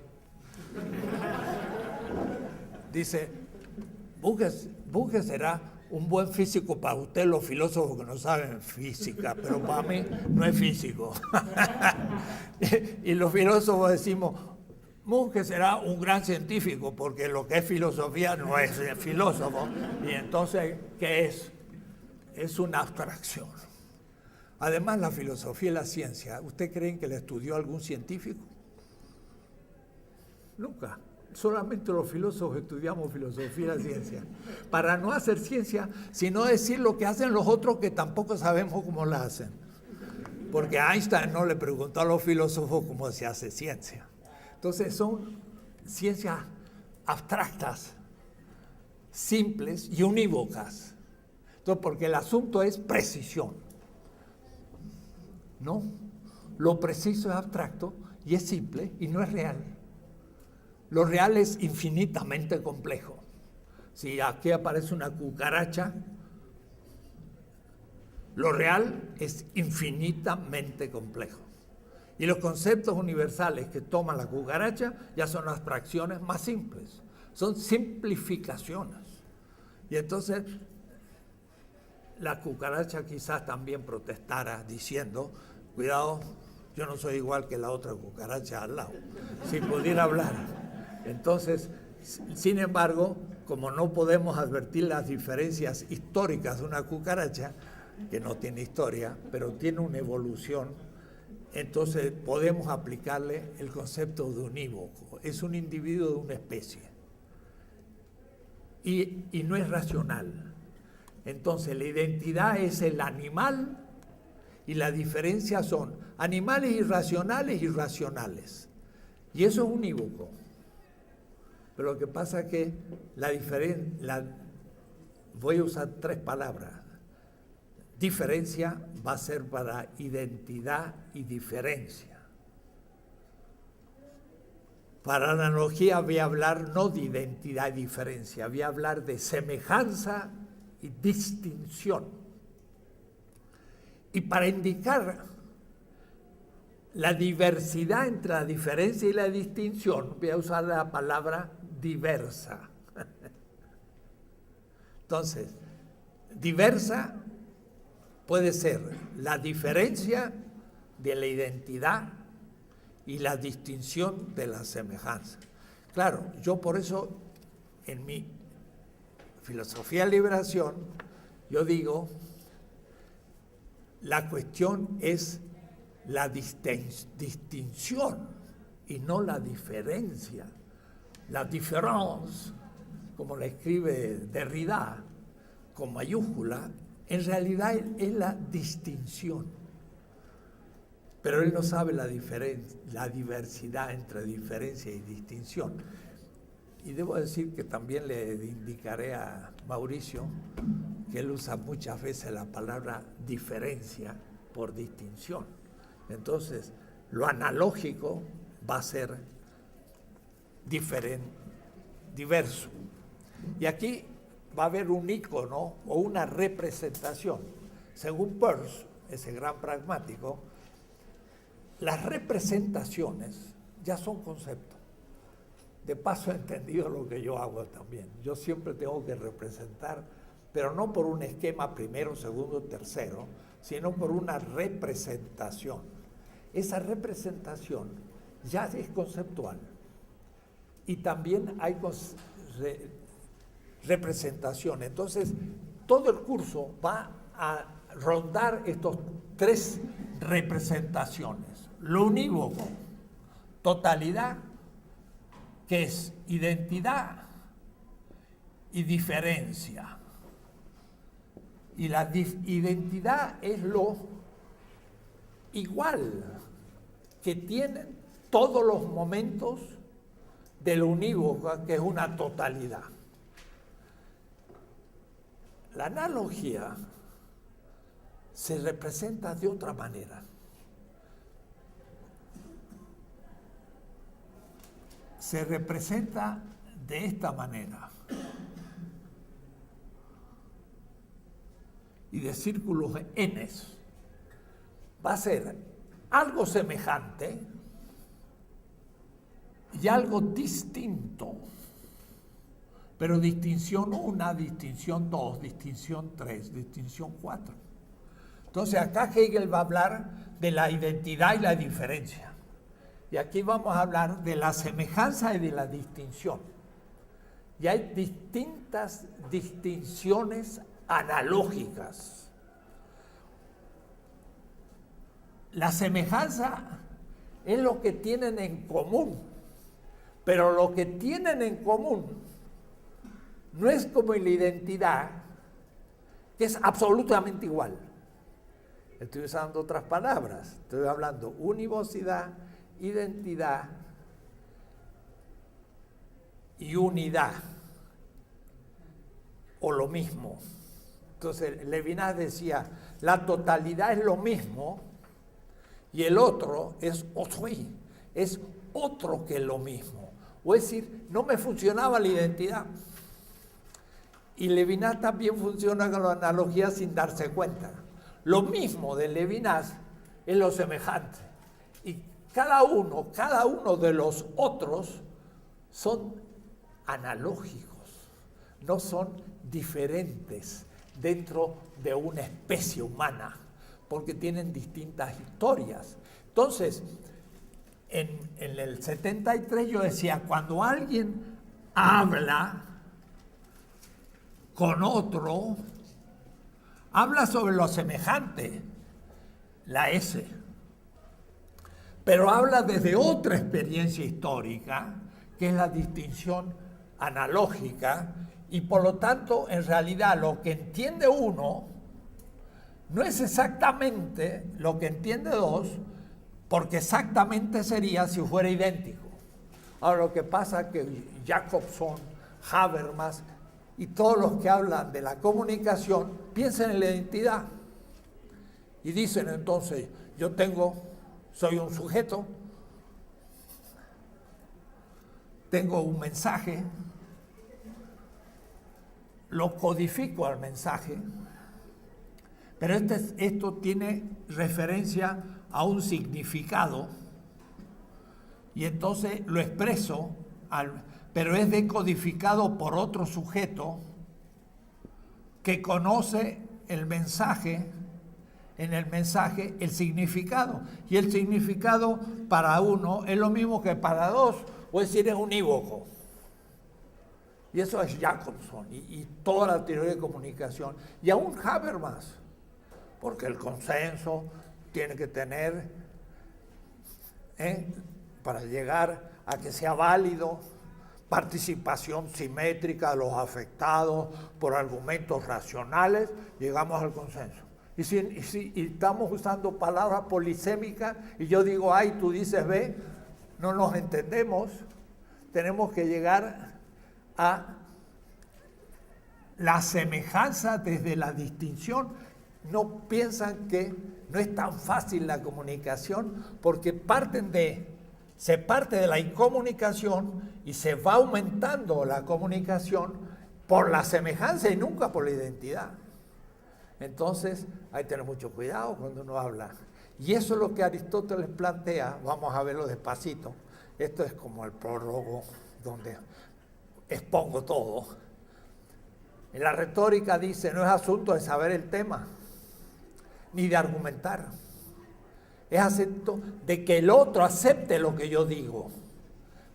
dice, Bunge será un buen físico para usted, los filósofos que no saben física, pero para mí no es físico. Y los filósofos decimos, Bunge será un gran científico, porque lo que es filosofía no es filósofo. Y entonces, ¿qué es? Es una abstracción. Además, la filosofía y la ciencia, ¿usted creen que la estudió algún científico? Nunca. Solamente los filósofos estudiamos filosofía y la ciencia. Para no hacer ciencia, sino decir lo que hacen los otros que tampoco sabemos cómo la hacen. Porque Einstein no le preguntó a los filósofos cómo se hace ciencia. Entonces son ciencias abstractas, simples y unívocas. Entonces, porque el asunto es precisión. ¿No? Lo preciso es abstracto y es simple y no es real. Lo real es infinitamente complejo. Si aquí aparece una cucaracha, lo real es infinitamente complejo. Y los conceptos universales que toma la cucaracha ya son abstracciones más simples, son simplificaciones. Y entonces la cucaracha quizás también protestara diciendo, cuidado, yo no soy igual que la otra cucaracha al lado, si pudiera hablar. Entonces, sin embargo, como no podemos advertir las diferencias históricas de una cucaracha, que no tiene historia, pero tiene una evolución, entonces podemos aplicarle el concepto de unívoco. Es un individuo de una especie. Y no es racional. Entonces la identidad es el animal y la diferencia son animales irracionales y racionales. Y eso es unívoco. Pero lo que pasa es que voy a usar 3 palabras. Diferencia va a ser para identidad y diferencia. Para analogía voy a hablar no de identidad y diferencia, voy a hablar de semejanza y distinción. Y para indicar la diversidad entre la diferencia y la distinción, voy a usar la palabra diversa. Entonces, diversa puede ser la diferencia de la identidad y la distinción de la semejanza. Claro, yo por eso en mi filosofía de liberación, yo digo, la cuestión es la distinción y no la diferencia. La différence, como la escribe Derrida, con mayúscula, en realidad es la distinción. Pero él no sabe la diversidad entre diferencia y distinción. Y debo decir que también le indicaré a Mauricio que él usa muchas veces la palabra diferencia por distinción. Entonces, lo analógico va a ser diverso. Y aquí va a haber un ícono o una representación. Según Peirce, ese gran pragmático, las representaciones ya son conceptos. De paso he entendido lo que yo hago también. Yo siempre tengo que representar, pero no por un esquema primero, segundo, tercero, sino por una representación. Esa representación ya es conceptual. Y también hay representación. Entonces, todo el curso va a rondar estos tres representaciones. Lo unívoco, totalidad, que es identidad y diferencia. Y la identidad es lo igual que tienen todos los momentos de lo unívoco, que es una totalidad. La analogía se representa de otra manera. Se representa de esta manera. Y de círculos n. Va a ser algo semejante y algo distinto. Pero distinción 1, distinción 2, distinción 3, distinción 4. Entonces acá Hegel va a hablar de la identidad y la diferencia. Y aquí vamos a hablar de la semejanza y de la distinción. Y hay distintas distinciones analógicas. La semejanza es lo que tienen en común, pero lo que tienen en común no es como en la identidad, que es absolutamente igual. Estoy usando otras palabras, estoy hablando univocidad, identidad y unidad, o lo mismo. Entonces Levinas decía, la totalidad es lo mismo y el otro es autrui, es otro que lo mismo. O es decir, no me funcionaba la identidad. Y Levinas también funciona con la analogía sin darse cuenta. Lo mismo de Levinas es lo semejante. Y cada uno de los otros son analógicos, no son diferentes dentro de una especie humana, porque tienen distintas historias. Entonces, en el 73 yo decía, cuando alguien habla con otro, habla sobre lo semejante, la S, pero habla desde otra experiencia histórica, que es la distinción analógica, y por lo tanto, en realidad, lo que entiende uno no es exactamente lo que entiende dos, porque exactamente sería si fuera idéntico. Ahora, lo que pasa es que Jacobson, Habermas y todos los que hablan de la comunicación piensan en la identidad y dicen entonces, soy un sujeto, tengo un mensaje, lo codifico al mensaje, pero esto tiene referencia a un significado y entonces lo expreso, pero es decodificado por otro sujeto que conoce el mensaje, en el mensaje el significado. Y el significado para uno es lo mismo que para dos, o es decir, es unívoco. Y eso es Jacobson y toda la teoría de comunicación. Y aún Habermas, porque el consenso tiene que tener, para llegar a que sea válido, participación simétrica de los afectados por argumentos racionales, llegamos al consenso. Y si estamos usando palabras polisémicas y yo digo A y tú dices B, no nos entendemos. Tenemos que llegar a la semejanza desde la distinción. No piensan que no es tan fácil la comunicación porque se parte de la incomunicación y se va aumentando la comunicación por la semejanza y nunca por la identidad. Entonces hay que tener mucho cuidado cuando uno habla. Y eso es lo que Aristóteles plantea, vamos a verlo despacito. Esto es como el prólogo donde expongo todo. En la retórica dice, no es asunto de saber el tema, ni de argumentar. Es asunto de que el otro acepte lo que yo digo.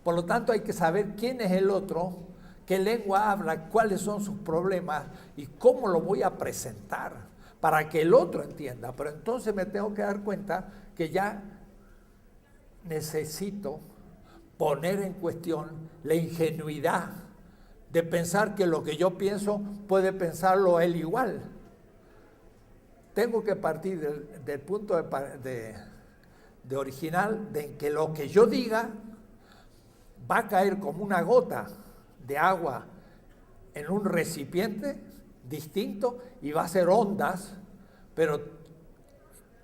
Por lo tanto, hay que saber quién es el otro, qué lengua habla, cuáles son sus problemas y cómo lo voy a presentar para que el otro entienda. Pero entonces me tengo que dar cuenta que ya necesito poner en cuestión la ingenuidad de pensar que lo que yo pienso puede pensarlo él igual. Tengo que partir del punto de original de que lo que yo diga va a caer como una gota de agua en un recipiente distinto y va a ser ondas, pero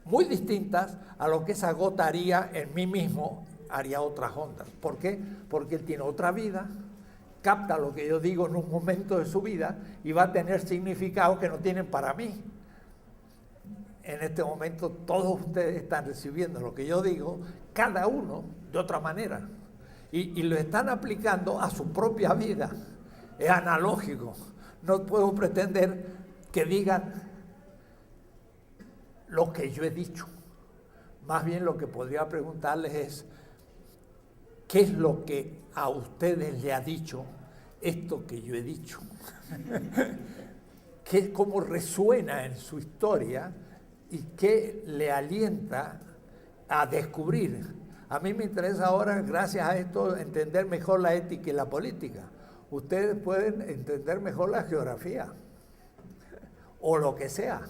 muy distintas a lo que esa gota haría en mí mismo, haría otras ondas. ¿Por qué? Porque él tiene otra vida, capta lo que yo digo en un momento de su vida y va a tener significados que no tienen para mí. En este momento todos ustedes están recibiendo lo que yo digo, cada uno de otra manera. Y lo están aplicando a su propia vida. Es analógico. No puedo pretender que digan lo que yo he dicho. Más bien lo que podría preguntarles es, ¿qué es lo que a ustedes le ha dicho esto que yo he dicho? ¿Cómo resuena en su historia y qué le alienta a descubrir? A mí me interesa ahora, gracias a esto, entender mejor la ética y la política. Ustedes pueden entender mejor la geografía o lo que sea,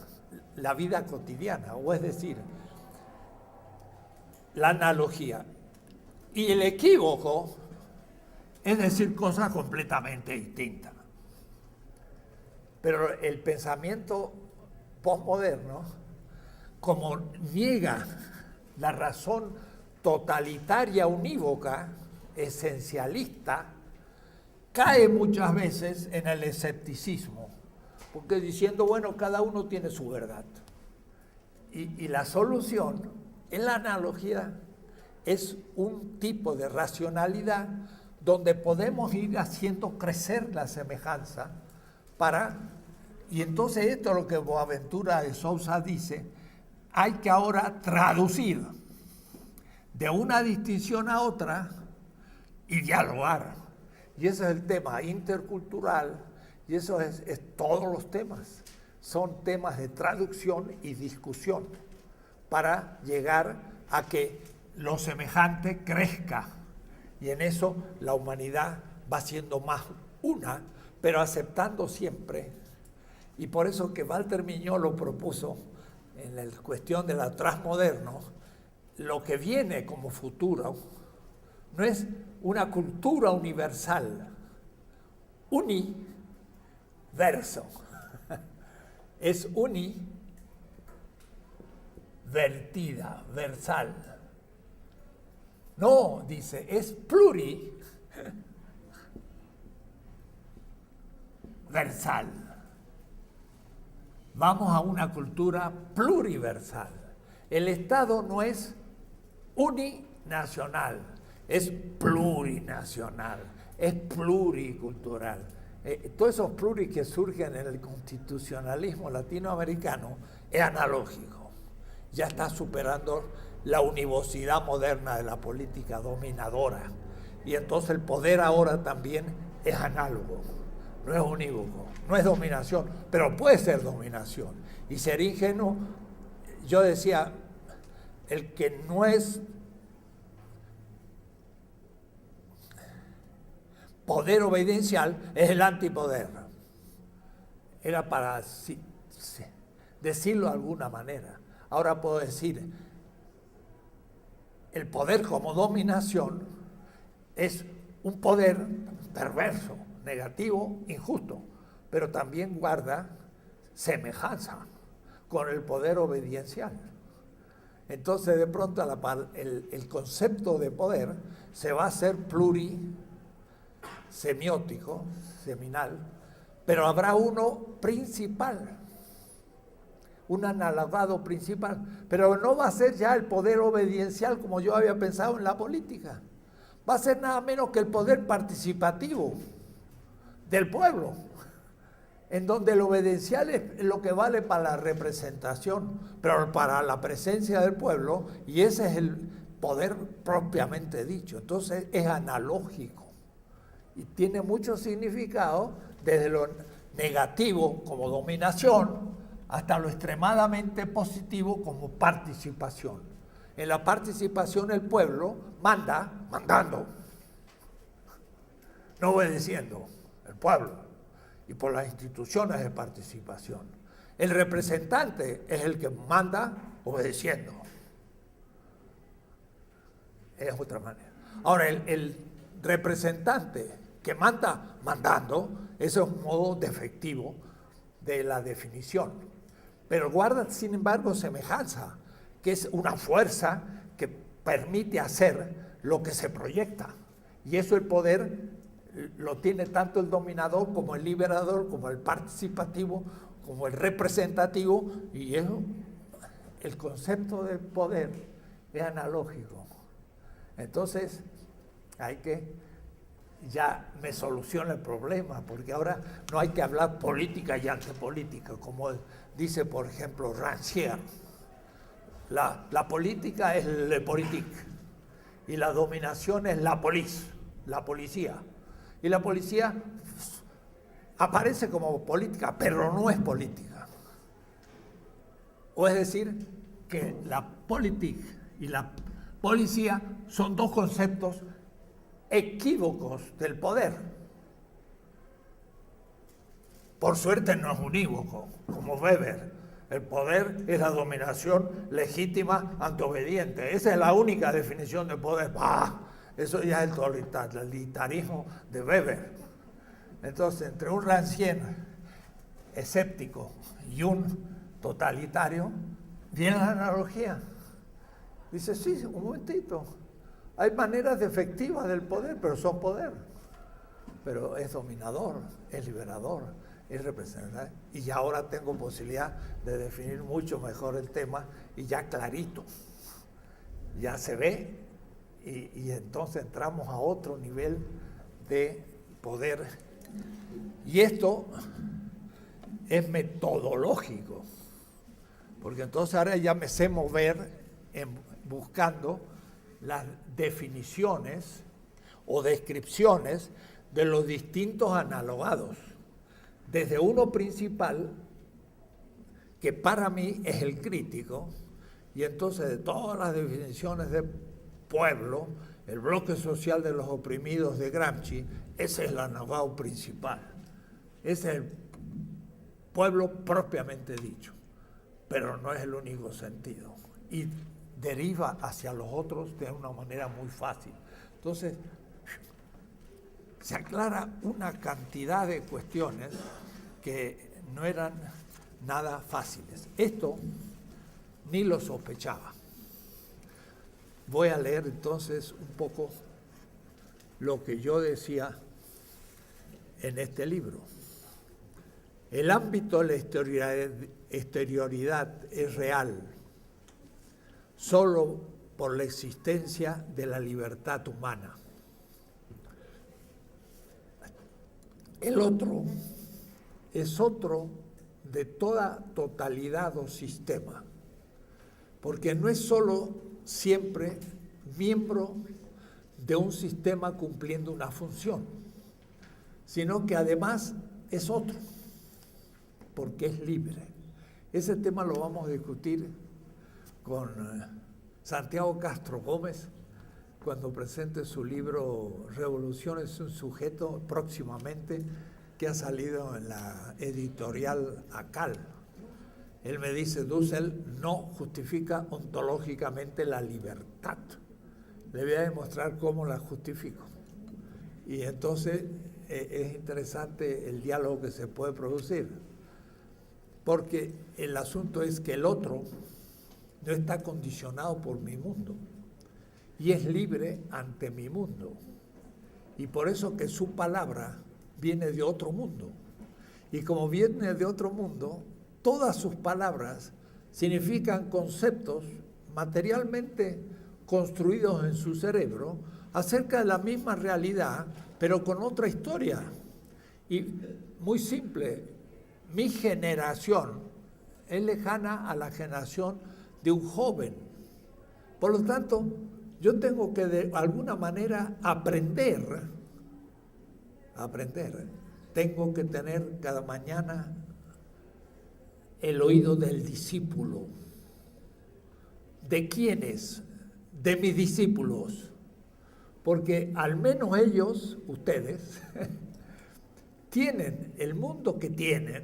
la vida cotidiana, o es decir, la analogía. Y el equívoco es decir cosas completamente distintas. Pero el pensamiento posmoderno, como niega la razón totalitaria, unívoca, esencialista, cae muchas veces en el escepticismo, porque diciendo, bueno, cada uno tiene su verdad. Y la solución en la analogía es un tipo de racionalidad donde podemos ir haciendo crecer la semejanza y entonces esto es lo que Boaventura de Sousa dice, hay que ahora traducir de una distinción a otra y dialogar. Y ese es el tema intercultural, y eso es todos los temas. Son temas de traducción y discusión para llegar a que lo semejante crezca. Y en eso la humanidad va siendo más una, pero aceptando siempre. Y por eso que Walter Mignot lo propuso en la cuestión de la transmoderno, lo que viene como futuro no es una cultura universal, universo, es univertida, versal. No, dice, es pluriversal. Vamos a una cultura pluriversal. El Estado no es uninacional, es plurinacional, es pluricultural. todos esos pluris que surgen en el constitucionalismo latinoamericano es analógico. Ya está superando la univocidad moderna de la política dominadora. Y entonces el poder ahora también es análogo, no es unívoco, no es dominación, pero puede ser dominación. Y ser ingenuo, yo decía, el que no es poder obediencial es el antipoder. Era para decirlo de alguna manera. Ahora puedo decir, el poder como dominación es un poder perverso, negativo, injusto, pero también guarda semejanza con el poder obediencial. Entonces de pronto el concepto de poder se va a hacer plurisemiótico, seminal, pero habrá uno principal, un analogado principal, pero no va a ser ya el poder obediencial como yo había pensado en la política, va a ser nada menos que el poder participativo del pueblo, en donde el obediencial es lo que vale para la representación, pero para la presencia del pueblo, y ese es el poder propiamente dicho. Entonces es analógico y tiene mucho significado, desde lo negativo como dominación hasta lo extremadamente positivo como participación. En la participación el pueblo manda, mandando, no obedeciendo, el pueblo, y por las instituciones de participación. El representante es el que manda obedeciendo. Es otra manera. Ahora, el representante que manda mandando, ese es un modo defectivo de la definición. Pero guarda, sin embargo, semejanza, que es una fuerza que permite hacer lo que se proyecta. Y eso el poder lo tiene tanto el dominador como el liberador, como el participativo, como el representativo, y eso, el concepto de poder es analógico. Entonces, hay que, ya me soluciona el problema, porque ahora no hay que hablar política y antipolítica, como dice, por ejemplo, Rancière. La política es le politique, y la dominación es la police, la policía. Y la policía aparece como política, pero no es política. O es decir, que la politique y la policía son dos conceptos equívocos del poder. Por suerte no es unívoco, como Weber. El poder es la dominación legítima ante obediente. Esa es la única definición de poder. ¡Bah! Eso ya es el totalitarismo de Weber. Entonces, entre un Rancière escéptico y un totalitario, viene la analogía. Dice, sí, un momentito, hay maneras efectivas del poder, pero son poder. Pero es dominador, es liberador, es representante. Y ya ahora tengo posibilidad de definir mucho mejor el tema y ya clarito. Ya se ve. Y entonces entramos a otro nivel de poder. Y esto es metodológico, porque entonces ahora ya me sé mover buscando las definiciones o descripciones de los distintos analogados, desde uno principal, que para mí es el crítico, y entonces de todas las definiciones de pueblo, el bloque social de los oprimidos de Gramsci, ese es el analogado principal. Ese es el pueblo propiamente dicho, pero no es el único sentido. Y deriva hacia los otros de una manera muy fácil. Entonces, se aclara una cantidad de cuestiones que no eran nada fáciles. Esto ni lo sospechaba. Voy a leer entonces un poco lo que yo decía en este libro. El ámbito de la exterioridad es real solo por la existencia de la libertad humana. El otro es otro de toda totalidad o sistema, porque no es solo siempre miembro de un sistema cumpliendo una función, sino que además es otro, porque es libre. Ese tema lo vamos a discutir con Santiago Castro Gómez cuando presente su libro Revolución es un sujeto próximamente, que ha salido en la editorial ACAL. Él me dice, Dussel no justifica ontológicamente la libertad. Le voy a demostrar cómo la justifico. Y entonces es interesante el diálogo que se puede producir, porque el asunto es que el otro no está condicionado por mi mundo y es libre ante mi mundo. Y por eso que su palabra viene de otro mundo. Y como viene de otro mundo, todas sus palabras significan conceptos materialmente construidos en su cerebro acerca de la misma realidad, pero con otra historia. Y muy simple, mi generación es lejana a la generación de un joven. Por lo tanto, yo tengo que de alguna manera aprender. Tengo que tener cada mañana el oído del discípulo. ¿De quiénes? De mis discípulos. Porque al menos ellos, ustedes, tienen el mundo que tienen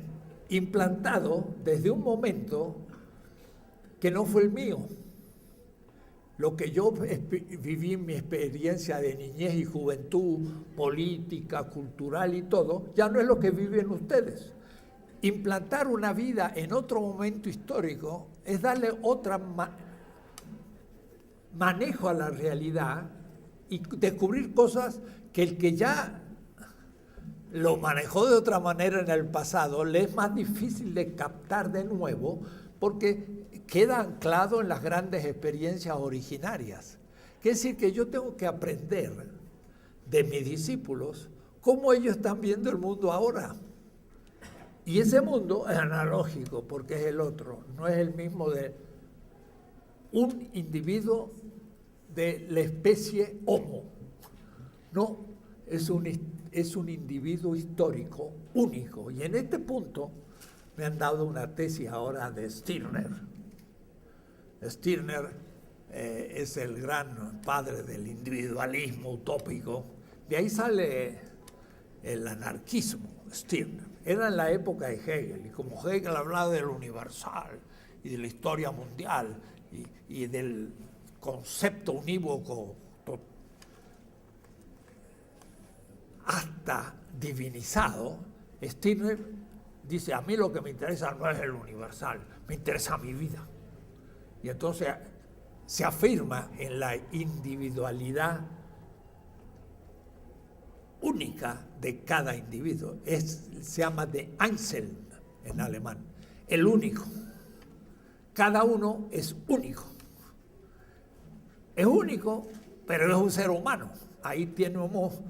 implantado desde un momento que no fue el mío. Lo que yo viví en mi experiencia de niñez y juventud, política, cultural y todo, ya no es lo que viven ustedes. Implantar una vida en otro momento histórico es darle otro manejo a la realidad y descubrir cosas que el que ya lo manejó de otra manera en el pasado le es más difícil de captar de nuevo, porque queda anclado en las grandes experiencias originarias. Quiere decir que yo tengo que aprender de mis discípulos cómo ellos están viendo el mundo ahora. Y ese mundo es analógico, porque es el otro, no es el mismo de un individuo de la especie Homo. No, es un individuo histórico único. Y en este punto me han dado una tesis ahora de Stirner. Stirner es el gran padre del individualismo utópico. De ahí sale el anarquismo, Stirner. Era en la época de Hegel, y como Hegel hablaba del universal y de la historia mundial y del concepto unívoco hasta divinizado, Stirner dice, a mí lo que me interesa no es el universal, me interesa mi vida. Y entonces se afirma en la individualidad única de cada individuo. Se llama de Einzeln en alemán, el único. Cada uno es único. Es único, pero es un ser humano. Ahí tenemos,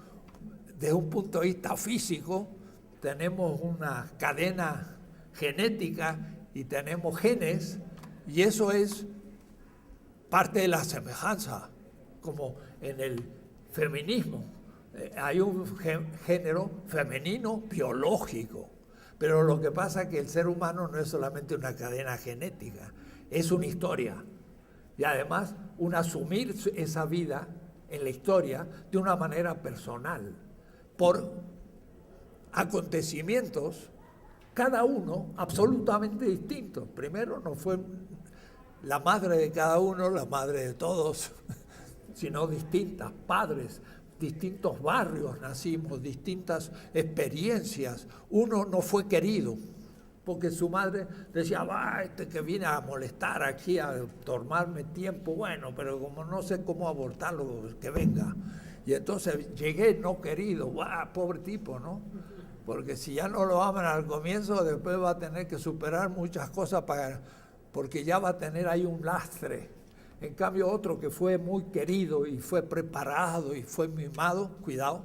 desde un punto de vista físico, tenemos una cadena genética y tenemos genes, y eso es parte de la semejanza, como en el feminismo. Hay un género femenino biológico, pero lo que pasa es que el ser humano no es solamente una cadena genética, es una historia. Y además, un asumir esa vida en la historia de una manera personal, por acontecimientos, cada uno absolutamente distintos. Primero no fue la madre de cada uno, la madre de todos, sino distintas padres, distintos barrios nacimos, distintas experiencias. Uno no fue querido, porque su madre decía, va, este que viene a molestar aquí, a tomarme tiempo, bueno, pero como no sé cómo abortarlo, que venga. Y entonces llegué no querido, va, pobre tipo, ¿no? Porque si ya no lo aman al comienzo, después va a tener que superar muchas cosas porque ya va a tener ahí un lastre. En cambio, otro que fue muy querido y fue preparado y fue mimado, cuidado,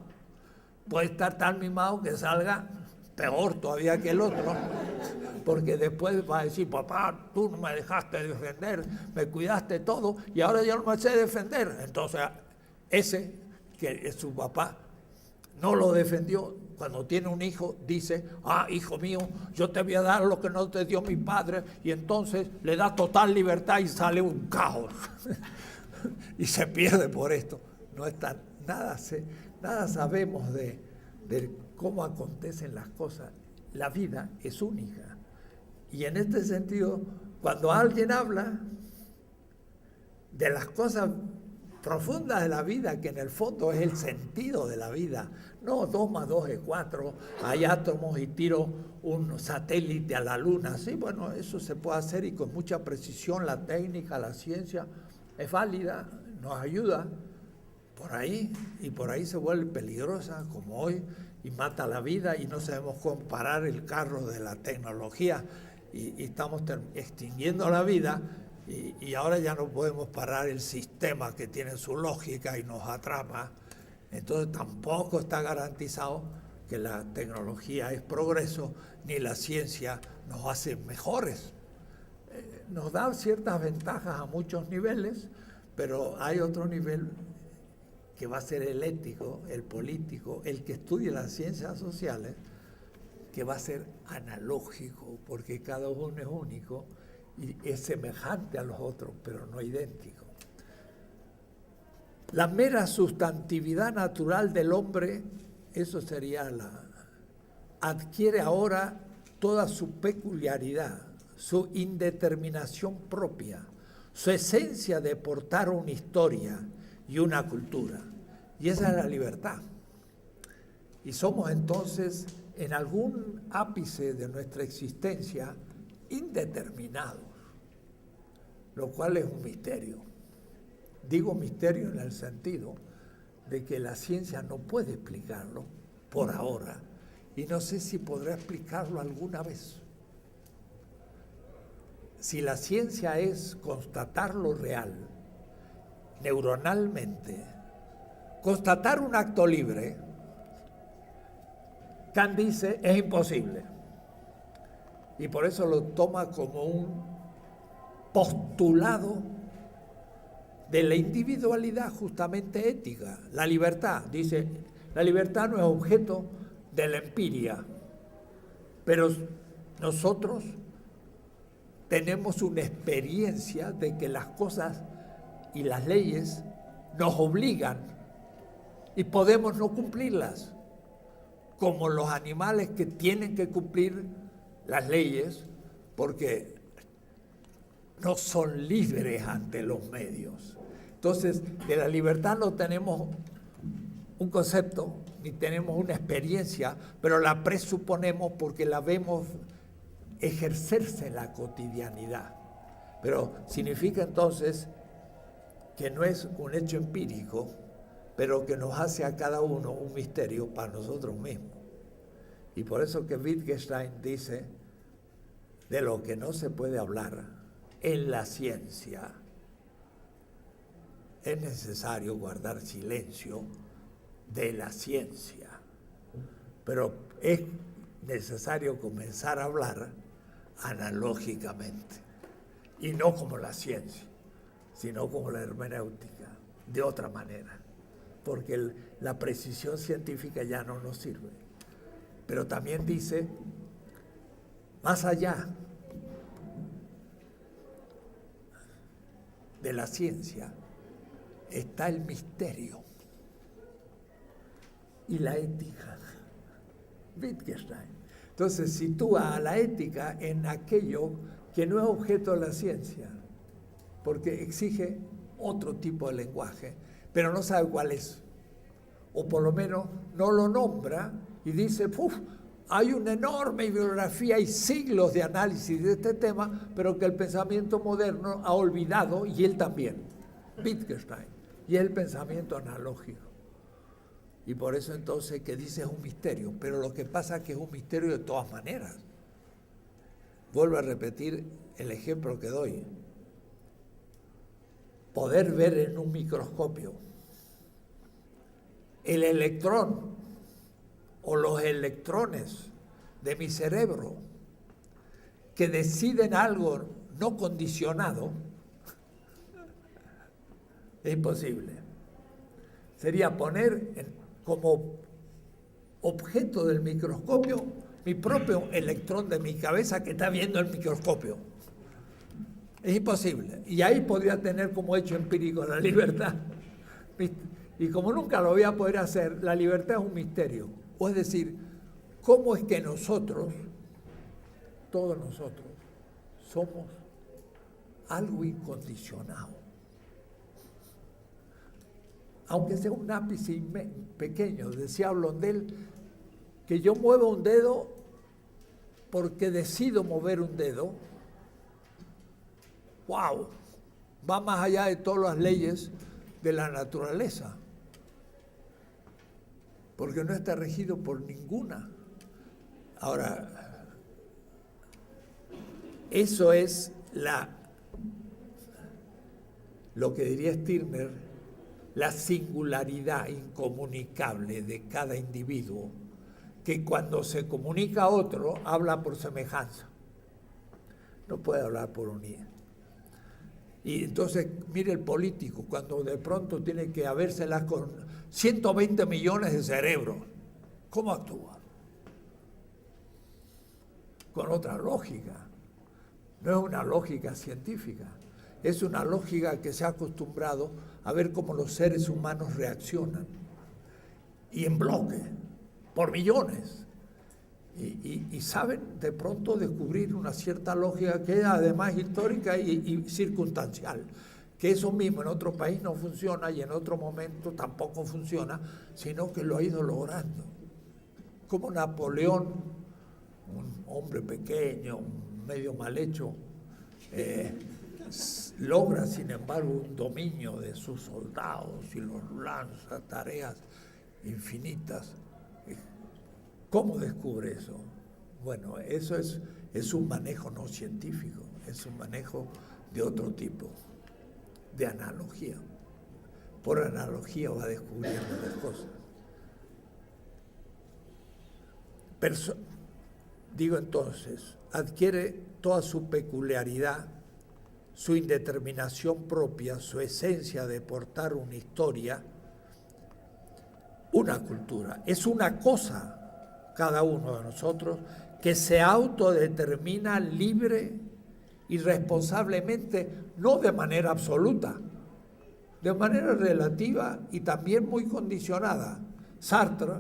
puede estar tan mimado que salga peor todavía que el otro, porque después va a decir, papá, tú no me dejaste defender, me cuidaste todo y ahora yo no me sé defender. Entonces, ese que es su papá no lo defendió, cuando tiene un hijo dice, hijo mío, yo te voy a dar lo que no te dio mi padre, y entonces le da total libertad y sale un caos y se pierde por esto. No está, nada sabemos de cómo acontecen las cosas. La vida es única. Y en este sentido, cuando alguien habla de las cosas profundas de la vida, que en el fondo es el sentido de la vida, no 2 más 2 es 4, hay átomos y tiro un satélite a la luna, sí, bueno, eso se puede hacer y con mucha precisión la técnica, la ciencia es válida, nos ayuda por ahí, y por ahí se vuelve peligrosa como hoy y mata la vida y no sabemos comparar el carro de la tecnología y estamos extinguiendo la vida. Y ahora ya no podemos parar el sistema que tiene su lógica y nos atrapa. Entonces tampoco está garantizado que la tecnología es progreso, ni la ciencia nos hace mejores. Nos da ciertas ventajas a muchos niveles, pero hay otro nivel que va a ser el ético, el político, el que estudie las ciencias sociales, que va a ser analógico, porque cada uno es único y es semejante a los otros, pero no idéntico. La mera sustantividad natural del hombre, eso sería adquiere ahora toda su peculiaridad, su indeterminación propia, su esencia de portar una historia y una cultura. Y esa es la libertad. Y somos entonces, en algún ápice de nuestra existencia, indeterminados, lo cual es un misterio. Digo misterio en el sentido de que la ciencia no puede explicarlo por ahora, y no sé si podrá explicarlo alguna vez. Si la ciencia es constatar lo real, neuronalmente, constatar un acto libre, Kant dice, es imposible. Y por eso lo toma como un postulado de la individualidad justamente ética. La libertad, dice, la libertad no es objeto de la empiria, pero nosotros tenemos una experiencia de que las cosas y las leyes nos obligan y podemos no cumplirlas, como los animales que tienen que cumplir las leyes porque no son libres ante los medios. Entonces, de la libertad no tenemos un concepto ni tenemos una experiencia, pero la presuponemos porque la vemos ejercerse en la cotidianidad. Pero significa entonces que no es un hecho empírico, pero que nos hace a cada uno un misterio para nosotros mismos. Y por eso que Wittgenstein dice, de lo que no se puede hablar en la ciencia, es necesario guardar silencio de la ciencia. Pero es necesario comenzar a hablar analógicamente, y no como la ciencia, sino como la hermenéutica, de otra manera, porque la precisión científica ya no nos sirve. Pero también dice, más allá de la ciencia está el misterio y la ética. Wittgenstein. Entonces sitúa a la ética en aquello que no es objeto de la ciencia, porque exige otro tipo de lenguaje, pero no sabe cuál es, o por lo menos no lo nombra y dice, hay una enorme bibliografía y siglos de análisis de este tema, pero que el pensamiento moderno ha olvidado, y él también, Wittgenstein, y es el pensamiento analógico. Y por eso entonces que dice es un misterio, pero lo que pasa es que es un misterio de todas maneras. Vuelvo a repetir el ejemplo que doy. Poder ver en un microscopio el electrón o los electrones de mi cerebro que deciden algo no condicionado, es imposible. Sería poner como objeto del microscopio mi propio electrón de mi cabeza que está viendo el microscopio. Es imposible. Y ahí podría tener como hecho empírico la libertad. Y como nunca lo voy a poder hacer, la libertad es un misterio. O es decir, ¿cómo es que nosotros, todos nosotros, somos algo incondicionado? Aunque sea un ápice pequeño, decía Blondel, que yo muevo un dedo porque decido mover un dedo. ¡Wow! Va más allá de todas las leyes de la naturaleza, porque no está regido por ninguna. Ahora, eso es lo que diría Stirner, la singularidad incomunicable de cada individuo, que cuando se comunica a otro, habla por semejanza. No puede hablar por unidad. Y entonces, mire el político, cuando de pronto tiene que habérselas con 120 millones de cerebros, ¿cómo actúa? Con otra lógica. No es una lógica científica, es una lógica que se ha acostumbrado a ver cómo los seres humanos reaccionan. Y en bloque, por millones. Y saben de pronto descubrir una cierta lógica que es además histórica y circunstancial, que eso mismo en otro país no funciona y en otro momento tampoco funciona, sino que lo ha ido logrando. Como Napoleón, un hombre pequeño, medio mal hecho, logra sin embargo un dominio de sus soldados y los lanza tareas infinitas. ¿Cómo descubre eso? Bueno, eso es un manejo no científico, es un manejo de otro tipo, de analogía. Por analogía va descubriendo las cosas. Digo entonces, adquiere toda su peculiaridad, su indeterminación propia, su esencia de portar una historia, una cultura. Es una cosa, cada uno de nosotros, que se autodetermina libre y responsablemente, no de manera absoluta, de manera relativa y también muy condicionada. Sartre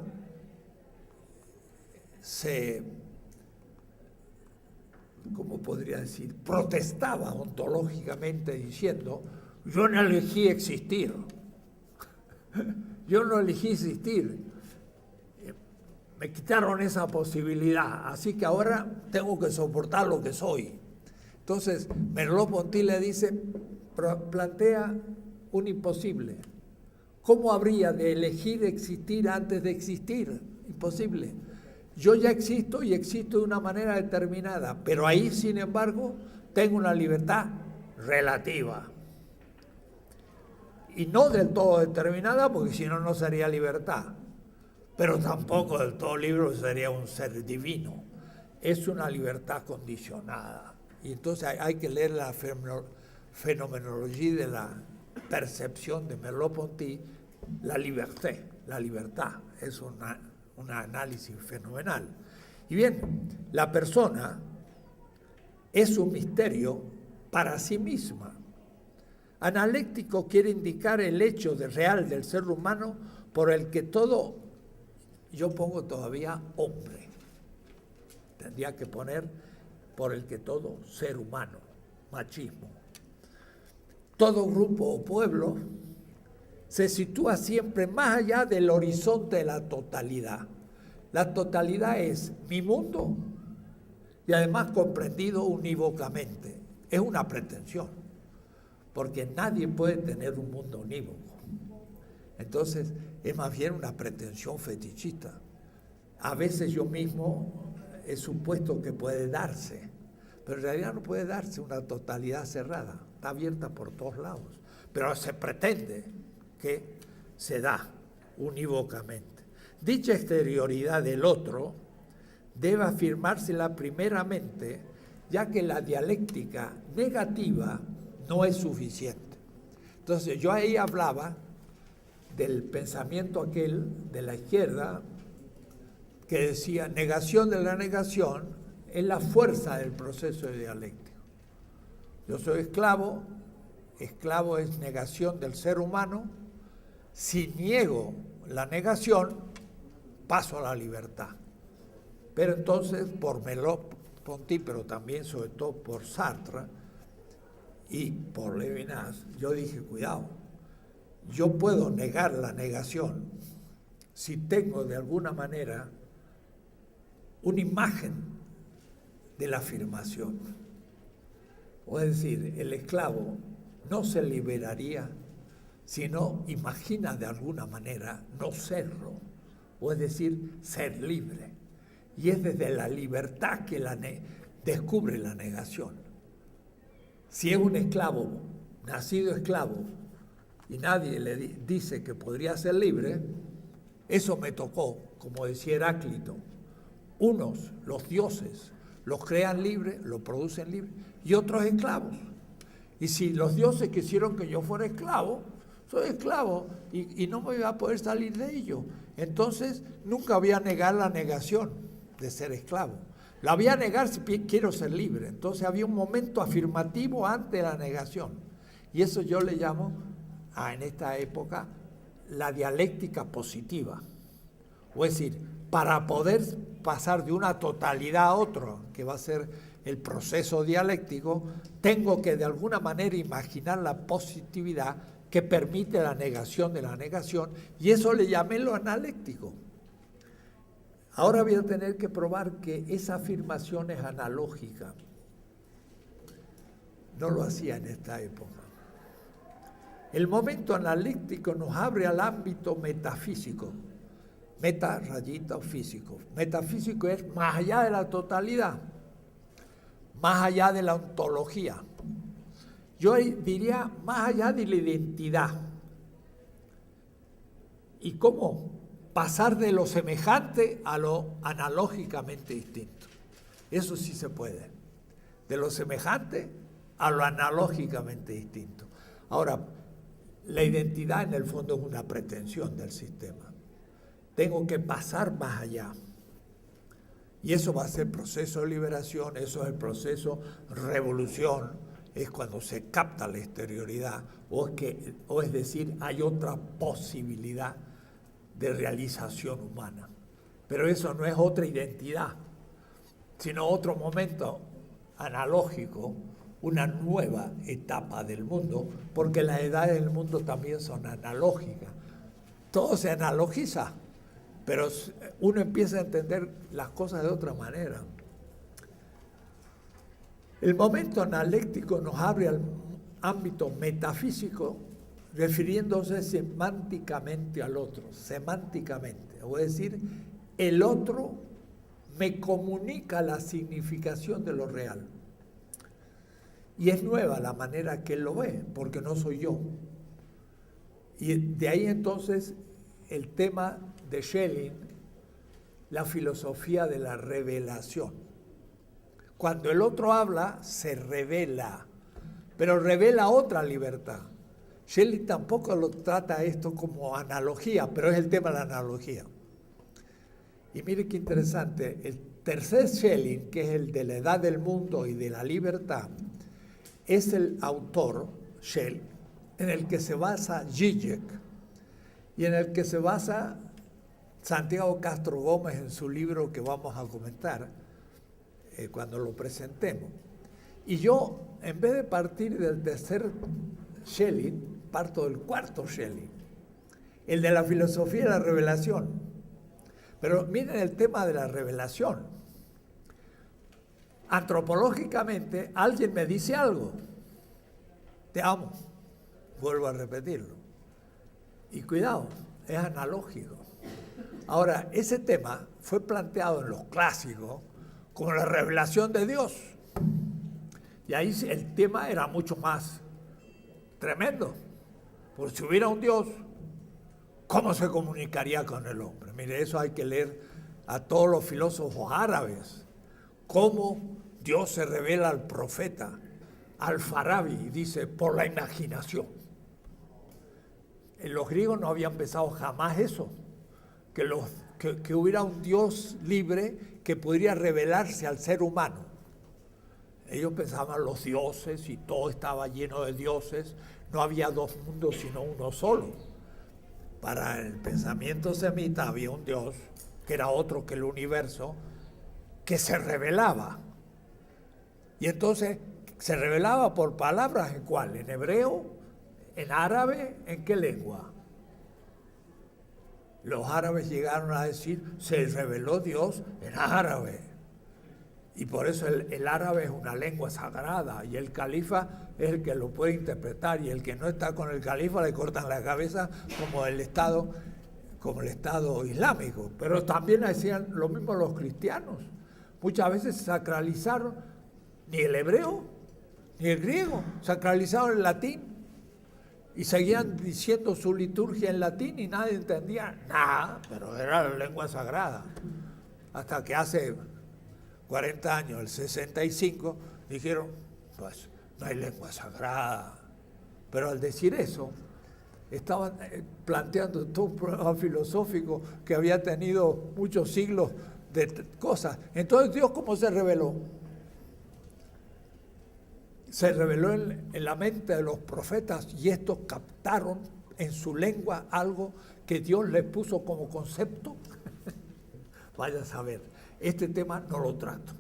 ¿cómo podría decir?, protestaba ontológicamente diciendo: yo no elegí existir, yo no elegí existir, me quitaron esa posibilidad, así que ahora tengo que soportar lo que soy. Entonces, Merleau-Ponty le dice, plantea un imposible. ¿Cómo habría de elegir existir antes de existir? Imposible. Yo ya existo y existo de una manera determinada, pero ahí, sin embargo, tengo una libertad relativa. Y no del todo determinada, porque si no, no sería libertad. Pero tampoco del todo libre, sería un ser divino. Es una libertad condicionada. Y entonces hay que leer la fenomenología de la percepción de Merleau-Ponty, la libertad. Es un análisis fenomenal. Y bien, la persona es un misterio para sí misma. Analéctico quiere indicar el hecho real del ser humano por el que todo, yo pongo todavía hombre, tendría que poner por el que todo ser humano, machismo. Todo grupo o pueblo se sitúa siempre más allá del horizonte de la totalidad. La totalidad es mi mundo y además comprendido unívocamente. Es una pretensión, porque nadie puede tener un mundo unívoco. Entonces, es más bien una pretensión fetichista. A veces yo mismo he supuesto que puede darse, pero en realidad no puede darse una totalidad cerrada, está abierta por todos lados, pero se pretende que se da unívocamente. Dicha exterioridad del otro debe afirmársela primeramente, ya que la dialéctica negativa no es suficiente. Entonces yo ahí hablaba del pensamiento aquel de la izquierda que decía negación de la negación es la fuerza del proceso dialéctico. Yo soy esclavo, esclavo es negación del ser humano. Si niego la negación, paso a la libertad. Pero entonces, por Merleau-Ponty, pero también sobre todo por Sartre y por Levinas, yo dije, cuidado, yo puedo negar la negación si tengo de alguna manera una imagen de la afirmación. O es decir, el esclavo no se liberaría si no imagina de alguna manera no serlo, o es decir, ser libre. Y es desde la libertad que descubre la negación. Si es un esclavo, nacido esclavo, y nadie le dice que podría ser libre, eso me tocó, como decía Heráclito. Unos, los dioses, los crean libres, los producen libres, y otros esclavos. Y si los dioses quisieron que yo fuera esclavo, soy esclavo y no me voy a poder salir de ello. Entonces, nunca voy a negar la negación de ser esclavo. La voy a negar si quiero ser libre. Entonces, había un momento afirmativo antes de la negación. Y eso yo le llamo, en esta época, la dialéctica positiva. O es decir, para poder pasar de una totalidad a otra, que va a ser el proceso dialéctico, tengo que de alguna manera imaginar la positividad que permite la negación de la negación, y eso le llamé lo analéctico. Ahora voy a tener que probar que esa afirmación es analógica. No lo hacía en esta época. El momento analítico nos abre al ámbito metafísico. Meta, rayita, físico. Metafísico es más allá de la totalidad, más allá de la ontología. Yo diría más allá de la identidad. ¿Y cómo? Pasar de lo semejante a lo analógicamente distinto. Eso sí se puede. De lo semejante a lo analógicamente distinto. Ahora, la identidad en el fondo es una pretensión del sistema. Tengo que pasar más allá. Y eso va a ser proceso de liberación, eso es el proceso revolución, es cuando se capta la exterioridad, o es decir, hay otra posibilidad de realización humana. Pero eso no es otra identidad, sino otro momento analógico, una nueva etapa del mundo, porque las edades del mundo también son analógicas. Todo se analogiza, pero uno empieza a entender las cosas de otra manera. El momento analéctico nos abre al ámbito metafísico, refiriéndose semánticamente al otro, semánticamente. O es decir, el otro me comunica la significación de lo real. Y es nueva la manera que él lo ve, porque no soy yo. Y de ahí entonces el tema de Schelling, la filosofía de la revelación. Cuando el otro habla, se revela, pero revela otra libertad. Schelling tampoco lo trata esto como analogía, pero es el tema de la analogía. Y mire qué interesante, el tercer Schelling, que es el de la edad del mundo y de la libertad, es el autor, Schelling, en el que se basa Zizek y en el que se basa Santiago Castro Gómez en su libro que vamos a comentar cuando lo presentemos. Y yo, en vez de partir del tercer Schelling, parto del cuarto Schelling, el de la filosofía de la revelación. Pero miren el tema de la revelación. Antropológicamente, alguien me dice algo. Te amo. Vuelvo a repetirlo. Y cuidado, es analógico. Ahora, ese tema fue planteado en los clásicos como la revelación de Dios. Y ahí el tema era mucho más tremendo. Porque si hubiera un Dios, ¿cómo se comunicaría con el hombre? Mire, eso hay que leer a todos los filósofos árabes, cómo Dios se revela al profeta. Al-Farabi dice, por la imaginación. Los griegos no habían pensado jamás eso, que hubiera un Dios libre que podría revelarse al ser humano. Ellos pensaban los dioses y todo estaba lleno de dioses, no había dos mundos sino uno solo. Para el pensamiento semita había un Dios que era otro que el universo, que se revelaba. Y entonces se revelaba por palabras, ¿en cuál? ¿En hebreo? ¿En árabe? ¿En qué lengua? Los árabes llegaron a decir, se reveló Dios en árabe. Y por eso el árabe es una lengua sagrada y el califa es el que lo puede interpretar, y el que no está con el califa le cortan la cabeza como el Estado Islámico. Pero también hacían lo mismo los cristianos. Muchas veces sacralizaron ni el hebreo ni el griego, sacralizaron el latín y seguían diciendo su liturgia en latín y nadie entendía nada, pero era la lengua sagrada. Hasta que hace 40 años, el 65, dijeron, pues no hay lengua sagrada. Pero al decir eso, estaban planteando todo un problema filosófico que había tenido muchos siglos de cosas. Entonces, ¿Dios cómo se reveló? Se reveló en la mente de los profetas, y estos captaron en su lengua algo que Dios les puso como concepto. Vaya a saber, este tema no lo trato.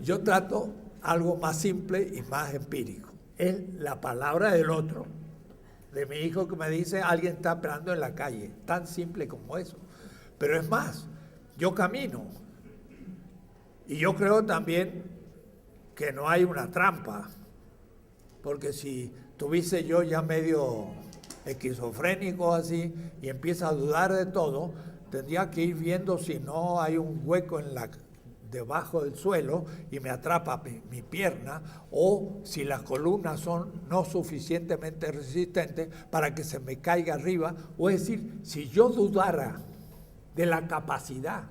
Yo trato algo más simple y más empírico. Es la palabra del otro, de mi hijo, que me dice, alguien está esperando en la calle, tan simple como eso. Pero es más, yo camino y yo creo también que no hay una trampa, porque si tuviese yo ya medio esquizofrénico así y empieza a dudar de todo, tendría que ir viendo si no hay un hueco debajo del suelo y me atrapa mi pierna, o si las columnas son no suficientemente resistentes para que se me caiga arriba. O es decir, si yo dudara de la capacidad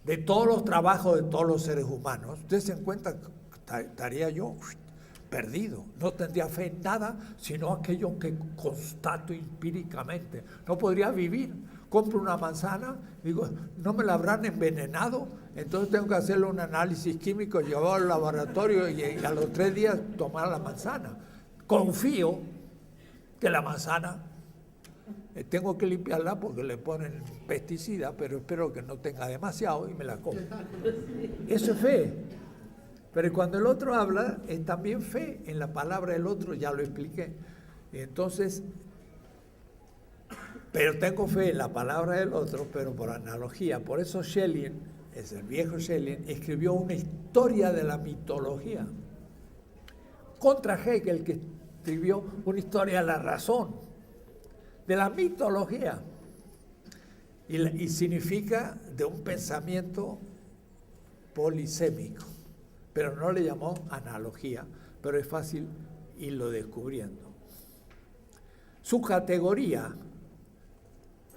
de todos los trabajos de todos los seres humanos, ustedes se dan cuenta que estaría yo perdido. No tendría fe en nada, sino aquello que constato empíricamente. No podría vivir. Compro una manzana, digo, ¿no me la habrán envenenado? Entonces tengo que hacerle un análisis químico, llevarlo al laboratorio y a los 3 días tomar la manzana. Confío que la manzana, tengo que limpiarla porque le ponen pesticida, pero espero que no tenga demasiado y me la como. Eso es fe. Pero cuando el otro habla, es también fe en la palabra del otro, ya lo expliqué. Entonces, pero tengo fe en la palabra del otro, pero por analogía. Por eso Schelling, es el viejo Schelling, escribió una historia de la mitología. Contra Hegel, que escribió una historia de la razón, de la mitología. Y significa de un pensamiento polisémico. Pero no le llamó analogía, pero es fácil irlo descubriendo. Su categoría,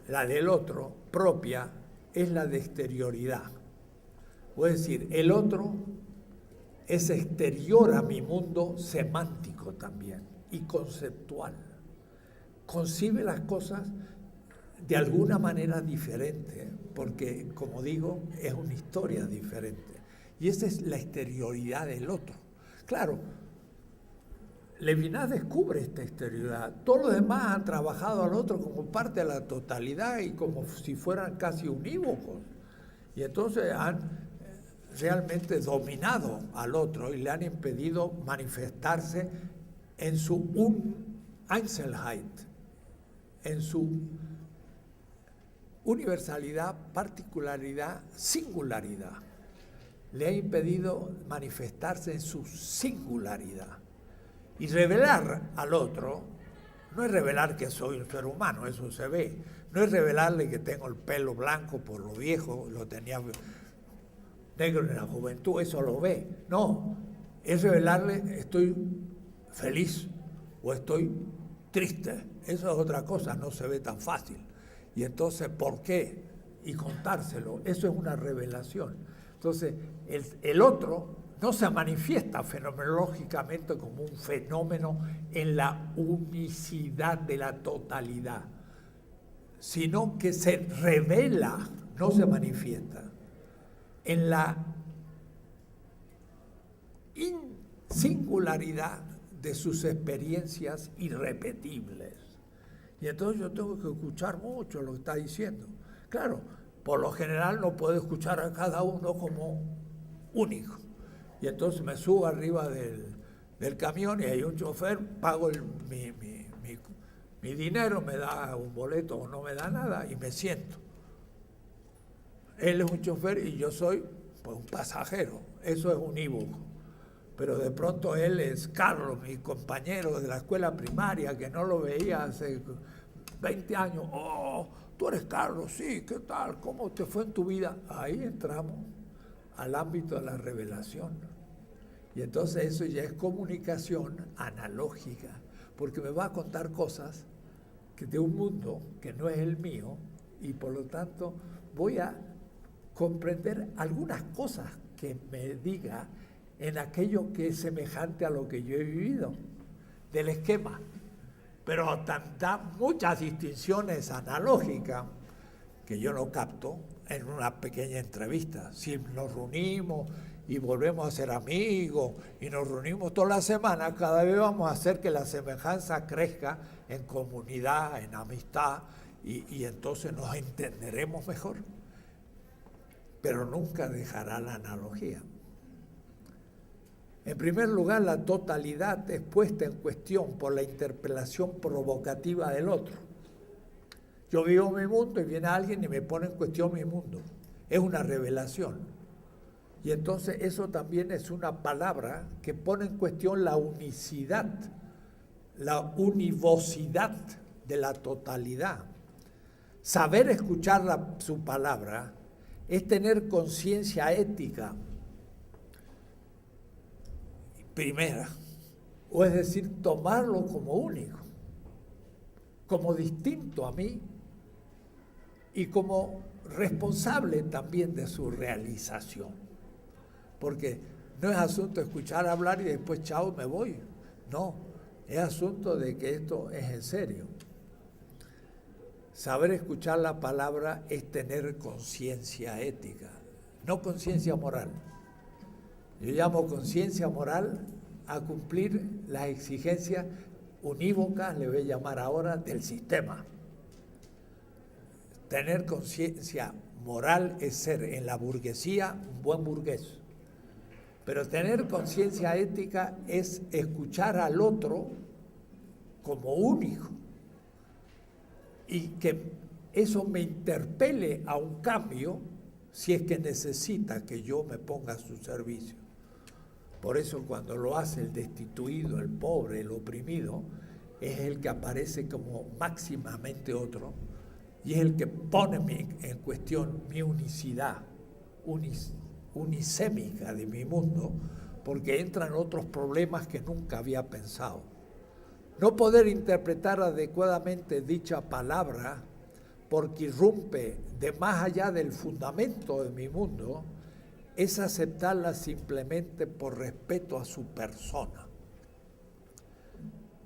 la del otro, propia, es la de exterioridad. Es decir, el otro es exterior a mi mundo semántico también y conceptual. Concibe las cosas de alguna manera diferente, porque, como digo, es una historia diferente. Y esa es la exterioridad del otro. Claro, Levinas descubre esta exterioridad. Todos los demás han trabajado al otro como parte de la totalidad y como si fueran casi unívocos. Y entonces han realmente dominado al otro y le han impedido manifestarse en su Einzelheit, en su universalidad, particularidad, singularidad. Le ha impedido manifestarse en su singularidad. Y revelar al otro no es revelar que soy un ser humano, eso se ve. No es revelarle que tengo el pelo blanco por lo viejo, lo tenía negro en la juventud, eso lo ve. No, es revelarle estoy feliz o estoy triste. Eso es otra cosa, no se ve tan fácil. Y entonces, ¿por qué? Y contárselo, eso es una revelación. Entonces, el otro no se manifiesta fenomenológicamente como un fenómeno en la unicidad de la totalidad, sino que se revela, no se manifiesta, en la singularidad de sus experiencias irrepetibles. Y entonces yo tengo que escuchar mucho lo que está diciendo. Claro, por lo general no puedo escuchar a cada uno como único. Y entonces me subo arriba del camión y hay un chofer, pago mi dinero, me da un boleto o no me da nada y me siento. Él es un chofer y yo soy pues, un pasajero. Eso es unívoco. Pero de pronto él es Carlos, mi compañero de la escuela primaria, que no lo veía hace 20 años. Oh, tú eres Carlos, sí, ¿qué tal? ¿Cómo te fue en tu vida? Ahí entramos al ámbito de la revelación. Y entonces eso ya es comunicación analógica, porque me va a contar cosas de un mundo que no es el mío, y por lo tanto voy a comprender algunas cosas que me diga en aquello que es semejante a lo que yo he vivido, del esquema. Pero da muchas distinciones analógicas que yo no capto en una pequeña entrevista. Si nos reunimos y volvemos a ser amigos y nos reunimos toda la semana, cada vez vamos a hacer que la semejanza crezca en comunidad, en amistad, y entonces nos entenderemos mejor. Pero nunca dejará la analogía. En primer lugar, la totalidad es puesta en cuestión por la interpelación provocativa del otro. Yo vivo mi mundo y viene alguien y me pone en cuestión mi mundo. Es una revelación. Y entonces eso también es una palabra que pone en cuestión la unicidad, la univocidad de la totalidad. Saber escuchar su palabra es tener conciencia ética, primera, o es decir, tomarlo como único, como distinto a mí y como responsable también de su realización. Porque no es asunto de escuchar hablar y después chao, me voy. No, es asunto de que esto es en serio. Saber escuchar la palabra es tener conciencia ética, no conciencia moral. Yo llamo conciencia moral a cumplir las exigencias unívocas, le voy a llamar ahora, del sistema. Tener conciencia moral es ser en la burguesía un buen burgués. Pero tener conciencia ética es escuchar al otro como único y que eso me interpele a un cambio si es que necesita que yo me ponga a su servicio. Por eso cuando lo hace el destituido, el pobre, el oprimido, es el que aparece como máximamente otro y es el que pone en cuestión mi unicidad, unisémica de mi mundo, porque entran otros problemas que nunca había pensado. No poder interpretar adecuadamente dicha palabra porque irrumpe de más allá del fundamento de mi mundo, es aceptarla simplemente por respeto a su persona.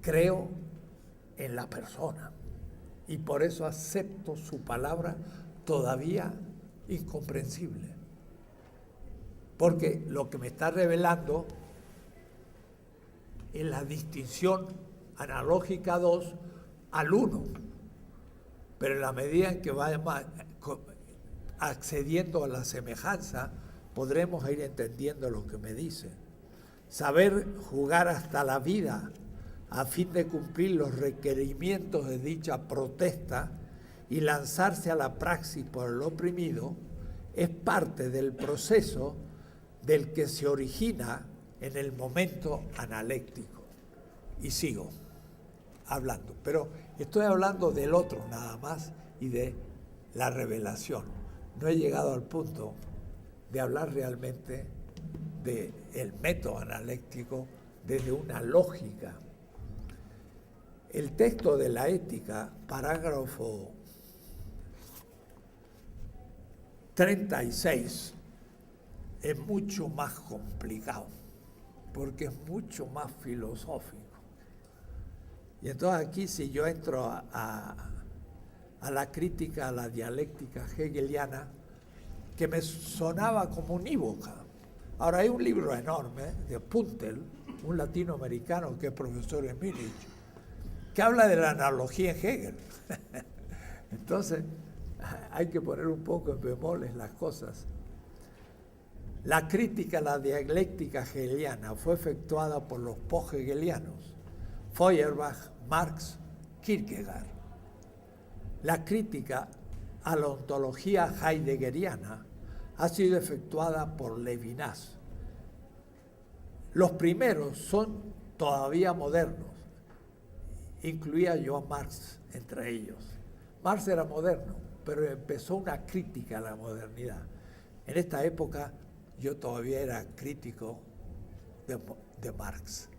Creo en la persona y por eso acepto su palabra todavía incomprensible. Porque lo que me está revelando es la distinción analógica 2 al 1. Pero en la medida en que vayamos accediendo a la semejanza, podremos ir entendiendo lo que me dice. Saber jugar hasta la vida a fin de cumplir los requerimientos de dicha protesta y lanzarse a la praxis por el oprimido es parte del proceso del que se origina en el momento analéctico. Y sigo hablando, pero estoy hablando del otro nada más y de la revelación. No he llegado al punto de hablar realmente del método analéctico desde una lógica. El texto de la Ética, parágrafo 36, es mucho más complicado, porque es mucho más filosófico. Y entonces aquí, si yo entro a la crítica, a la dialéctica hegeliana, que me sonaba como unívoca. Ahora hay un libro enorme de Puntel, un latinoamericano que es profesor en Múnich, que habla de la analogía en Hegel. Entonces, hay que poner un poco en bemoles las cosas. La crítica a la dialéctica hegeliana fue efectuada por los post-hegelianos, Feuerbach, Marx, Kierkegaard. La crítica a la ontología heideggeriana ha sido efectuada por Levinas. Los primeros son todavía modernos. Incluía yo a Marx entre ellos. Marx era moderno, pero empezó una crítica a la modernidad. En esta época yo todavía era crítico de Marx.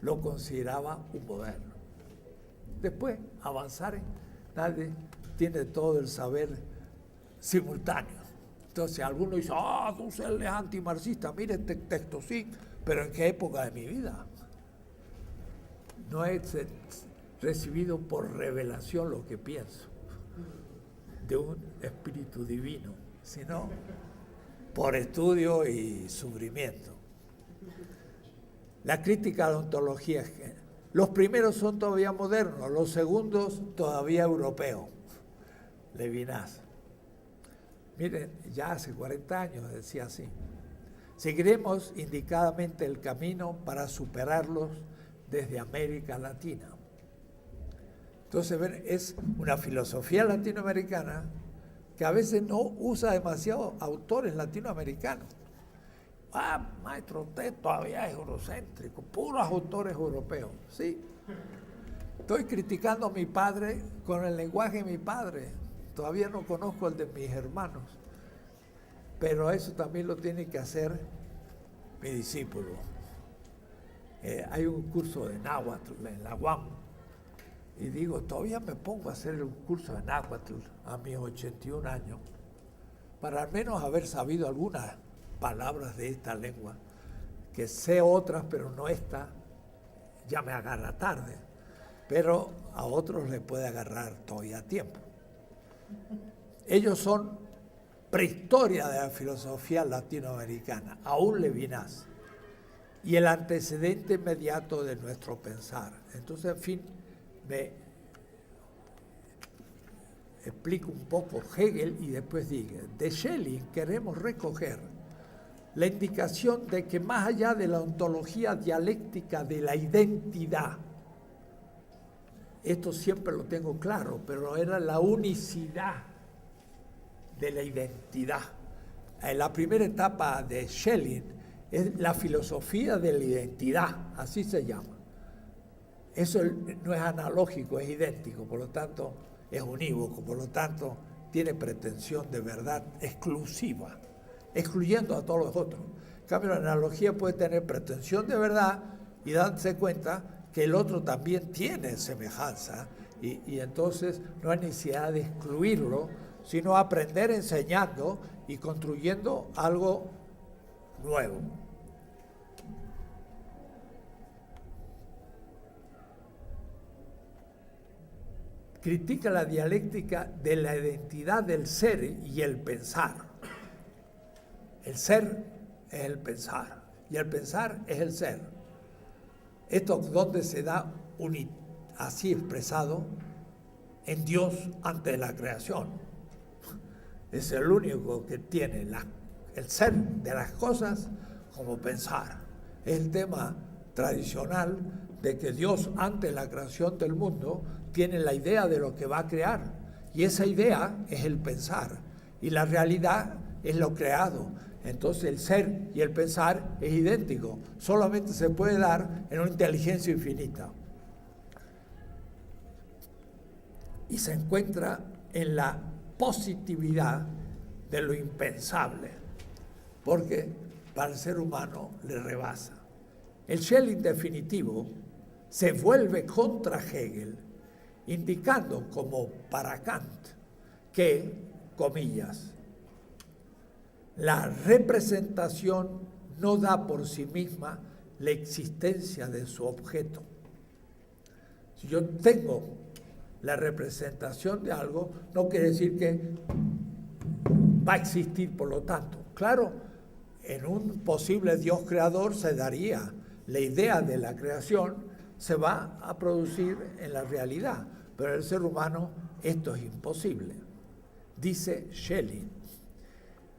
Lo consideraba un moderno. Después, avanzar, nadie tiene todo el saber simultáneo. Entonces, algunos dicen, tú eres antimarxista, mire este texto, sí, pero ¿en qué época de mi vida? No he recibido por revelación lo que pienso de un espíritu divino, sino por estudio y sufrimiento. La crítica a la ontología, los primeros son todavía modernos, los segundos todavía europeos. Levinas. Miren, ya hace 40 años decía así. Seguiremos indicadamente el camino para superarlos desde América Latina. Entonces, ven, es una filosofía latinoamericana que a veces no usa demasiado autores latinoamericanos. Maestro, usted todavía es eurocéntrico, puros autores europeos. Sí. Estoy criticando a mi padre con el lenguaje de mi padre. Todavía no conozco el de mis hermanos. Pero eso también lo tiene que hacer mi discípulo. Hay un curso de náhuatl en la UAM. Y digo, todavía me pongo a hacer el curso de náhuatl a mis 81 años, para al menos haber sabido algunas palabras de esta lengua, que sé otras, pero no esta, ya me agarra tarde, pero a otros les puede agarrar todavía tiempo. Ellos son prehistoria de la filosofía latinoamericana, aún Levinas, y el antecedente inmediato de nuestro pensar. Entonces, en fin, me explico un poco Hegel y después digo, de Schelling queremos recoger la indicación de que más allá de la ontología dialéctica de la identidad, esto siempre lo tengo claro, pero era la unicidad de la identidad. En la primera etapa de Schelling es la filosofía de la identidad, así se llama. Eso no es analógico, es idéntico, por lo tanto es unívoco, por lo tanto tiene pretensión de verdad exclusiva, excluyendo a todos los otros. En cambio, la analogía puede tener pretensión de verdad y darse cuenta que el otro también tiene semejanza y entonces no hay necesidad de excluirlo, sino aprender enseñando y construyendo algo nuevo. Critica la dialéctica de la identidad del ser y el pensar. El ser es el pensar y el pensar es el ser. Esto es donde se da así expresado en Dios antes de la creación. Es el único que tiene el ser de las cosas como pensar. Es el tema tradicional de que Dios antes de la creación del mundo tiene la idea de lo que va a crear y esa idea es el pensar y la realidad es lo creado. Entonces el ser y el pensar es idéntico, solamente se puede dar en una inteligencia infinita. Y se encuentra en la positividad de lo impensable, porque para el ser humano le rebasa. El Schelling definitivo se vuelve contra Hegel, indicando como para Kant que, comillas, la representación no da por sí misma la existencia de su objeto. Si yo tengo la representación de algo, no quiere decir que va a existir por lo tanto. Claro, en un posible Dios creador se daría la idea de la creación, se va a producir en la realidad, pero en el ser humano esto es imposible, dice Schelling.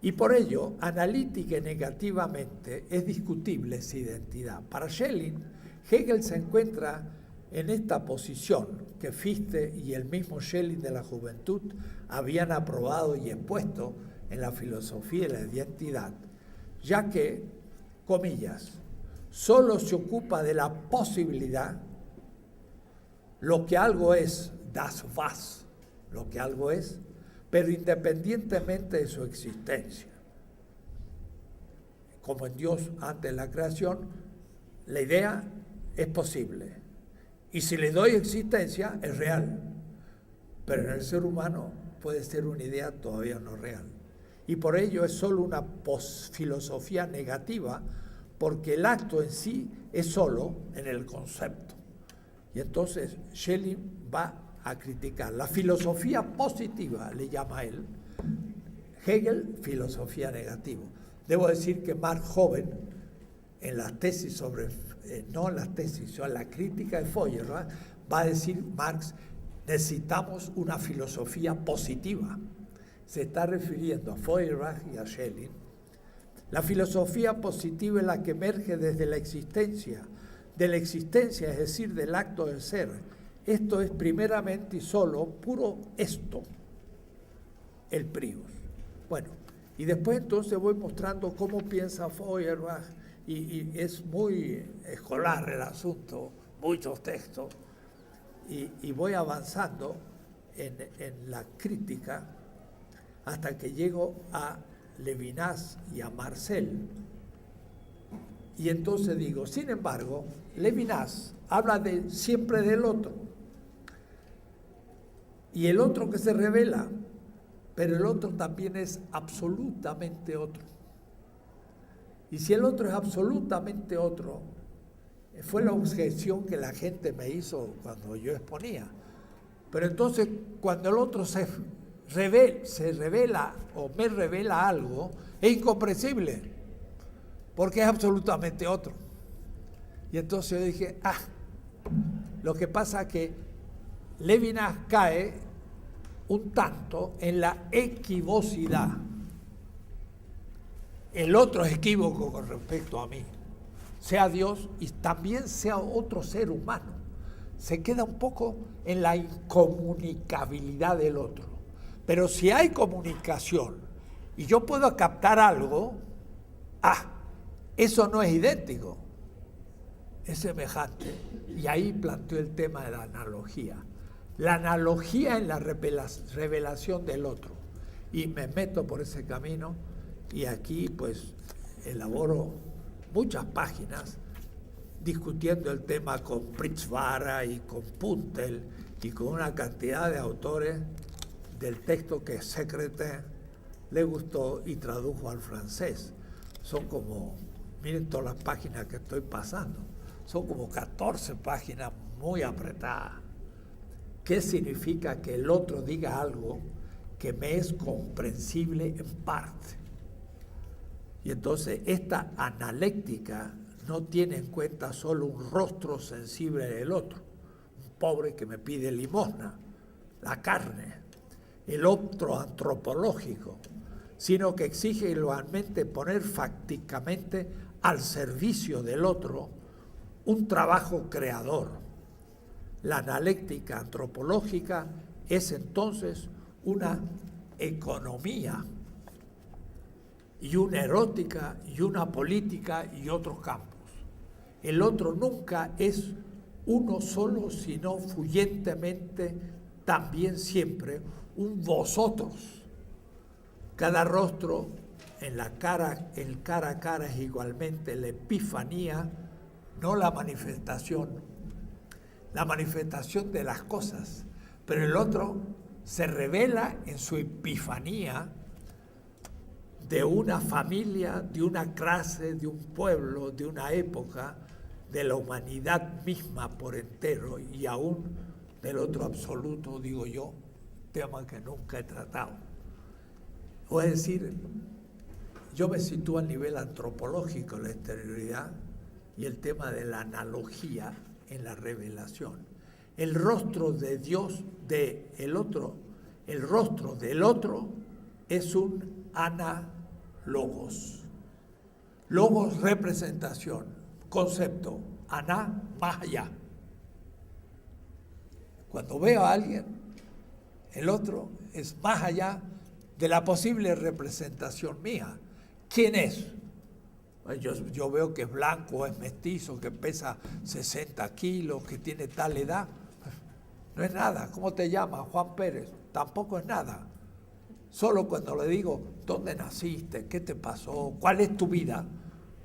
Y por ello, analítica y negativamente, es discutible esa identidad. Para Schelling, Hegel se encuentra en esta posición que Fichte y el mismo Schelling de la Juventud habían aprobado y expuesto en la filosofía de la identidad, ya que, comillas, solo se ocupa de la posibilidad, lo que algo es, das was, lo que algo es, pero independientemente de su existencia. Como en Dios antes de la creación, la idea es posible. Y si le doy existencia, es real. Pero en el ser humano puede ser una idea todavía no real. Y por ello es solo una filosofía negativa, porque el acto en sí es solo en el concepto. Y entonces Schelling va a criticar la filosofía positiva, le llama él, Hegel, filosofía negativa. Debo decir que Marx Joven, en la tesis sobre, no en la tesis, sino en la crítica de Feuerbach, va a decir Marx, necesitamos una filosofía positiva. Se está refiriendo a Feuerbach y a Schelling. La filosofía positiva es la que emerge desde la existencia, de la existencia, es decir, del acto de ser. Esto es primeramente y solo puro esto, el prius. Bueno, y después entonces voy mostrando cómo piensa Feuerbach, y es muy escolar el asunto, muchos textos, y voy avanzando en la crítica hasta que llego a Levinas y a Marcel. Y entonces digo, sin embargo, Levinas habla siempre del otro. Y el otro que se revela, pero el otro también es absolutamente otro. Y si el otro es absolutamente otro, fue la objeción que la gente me hizo cuando yo exponía. Pero entonces, cuando el otro se revela o me revela algo, es incomprensible, porque es absolutamente otro. Y entonces yo dije, lo que pasa es que Levinas cae un tanto en la equivocidad. El otro es equívoco con respecto a mí, sea Dios y también sea otro ser humano. Se queda un poco en la incomunicabilidad del otro. Pero si hay comunicación y yo puedo captar algo, eso no es idéntico, es semejante. Y ahí planteó el tema de la analogía. La analogía en la revelación del otro. Y me meto por ese camino y aquí pues elaboro muchas páginas discutiendo el tema con Pritzvara y con Puntel y con una cantidad de autores del texto que Secreter le gustó y tradujo al francés. Son como, miren todas las páginas que estoy pasando, son como 14 páginas muy apretadas. ¿Qué significa que el otro diga algo que me es comprensible en parte? Y entonces esta analéctica no tiene en cuenta solo un rostro sensible del otro, un pobre que me pide limosna, la carne, el otro antropológico, sino que exige igualmente poner fácticamente al servicio del otro un trabajo creador. La analéctica antropológica es entonces una economía y una erótica y una política y otros campos. El otro nunca es uno solo, sino fuyentemente también siempre un vosotros. Cada rostro en la cara, el cara a cara es igualmente la epifanía, no la manifestación la manifestación de las cosas, pero el otro se revela en su epifanía de una familia, de una clase, de un pueblo, de una época, de la humanidad misma por entero y aún del otro absoluto, digo yo, tema que nunca he tratado. O es decir, yo me sitúo a nivel antropológico la exterioridad y el tema de la analogía en la revelación. El rostro de Dios el rostro del otro es un análogos. Logos, representación, concepto, aná, más allá. Cuando veo a alguien, el otro es más allá de la posible representación mía. ¿Quién es? Yo veo que es blanco, es mestizo, que pesa 60 kilos, que tiene tal edad. No es nada. ¿Cómo te llamas? Juan Pérez. Tampoco es nada. Solo cuando le digo, ¿dónde naciste? ¿Qué te pasó? ¿Cuál es tu vida?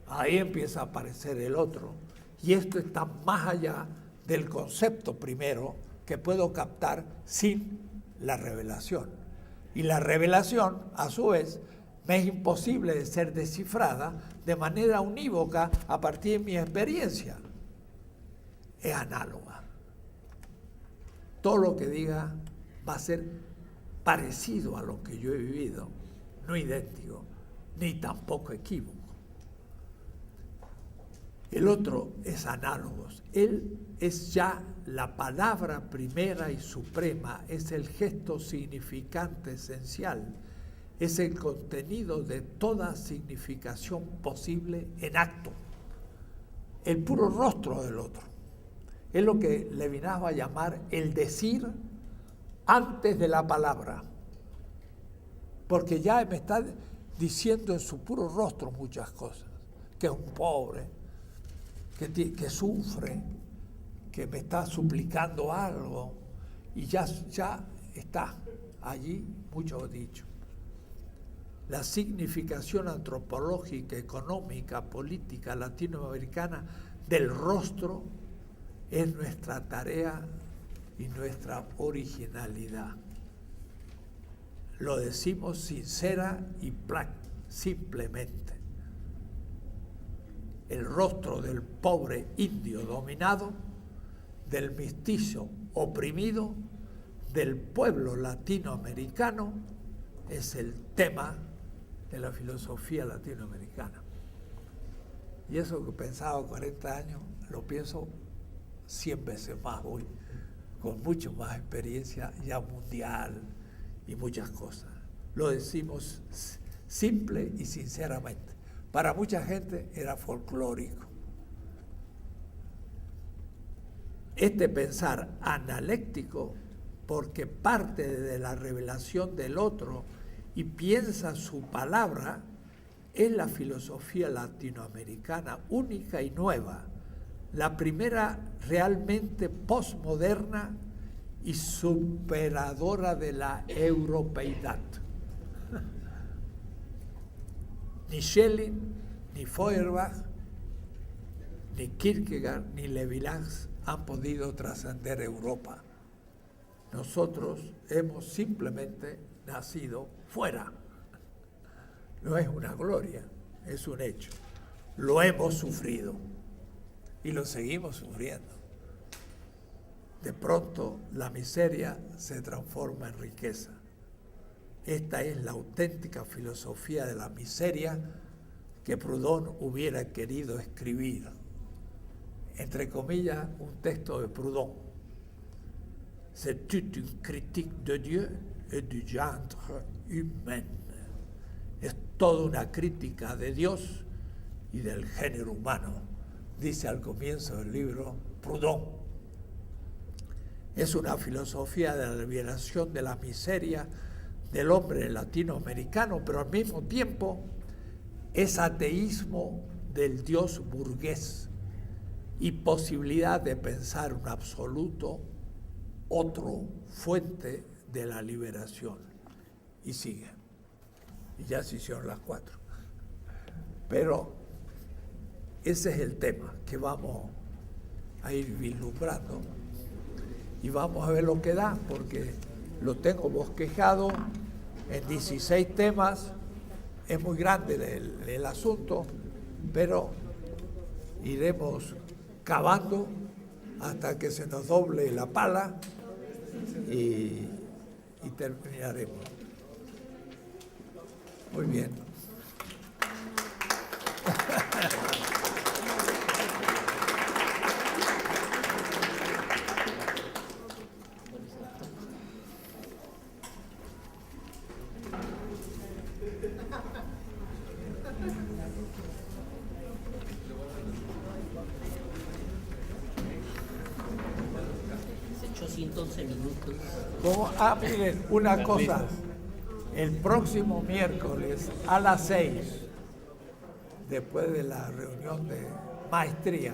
Ahí empieza a aparecer el otro. Y esto está más allá del concepto primero que puedo captar sin la revelación. Y la revelación, a su vez, me es imposible de ser descifrada de manera unívoca a partir de mi experiencia. Es análoga. Todo lo que diga va a ser parecido a lo que yo he vivido, no idéntico, ni tampoco equívoco. El otro es análogos. Él es ya la palabra primera y suprema, es el gesto significante esencial, es el contenido de toda significación posible en acto, el puro rostro del otro. Es lo que Levinas va a llamar el decir antes de la palabra, porque ya me está diciendo en su puro rostro muchas cosas, que es un pobre, que sufre, que me está suplicando algo, y ya está allí mucho dicho. La significación antropológica, económica, política, latinoamericana del rostro es nuestra tarea y nuestra originalidad. Lo decimos sincera y simplemente. El rostro del pobre indio dominado, del mestizo oprimido, del pueblo latinoamericano, es el tema de la filosofía latinoamericana. Y eso que pensaba 40 años, lo pienso 100 veces más hoy, con mucho más experiencia ya mundial y muchas cosas. Lo decimos simple y sinceramente. Para mucha gente era folclórico. Este pensar analéctico, porque parte de la revelación del otro y piensa su palabra, es la filosofía latinoamericana única y nueva, la primera realmente postmoderna y superadora de la europeidad. Ni Schelling, ni Feuerbach, ni Kierkegaard, ni Levinas han podido trascender Europa. Nosotros hemos simplemente nacido fuera. No es una gloria, es un hecho. Lo hemos sufrido y lo seguimos sufriendo. De pronto la miseria se transforma en riqueza. Esta es la auténtica filosofía de la miseria que Proudhon hubiera querido escribir. Entre comillas, un texto de Proudhon. C'est toute une critique de Dieu et du genre humain. Es toda una crítica de Dios y del género humano, dice al comienzo del libro Proudhon. Es una filosofía de la liberación de la miseria del hombre latinoamericano, pero al mismo tiempo es ateísmo del Dios burgués y posibilidad de pensar un absoluto otro fuente de la liberación. Y sigue. Y ya se hicieron las 4. Pero ese es el tema que vamos a ir vislumbrando y vamos a ver lo que da, porque lo tengo bosquejado en 16 temas. Es muy grande el asunto, pero iremos cavando hasta que se nos doble la pala y terminaremos. Muy bien. Se echó 111 minutos. Miren, una cosa. El próximo miércoles a las 6, después de la reunión de maestría,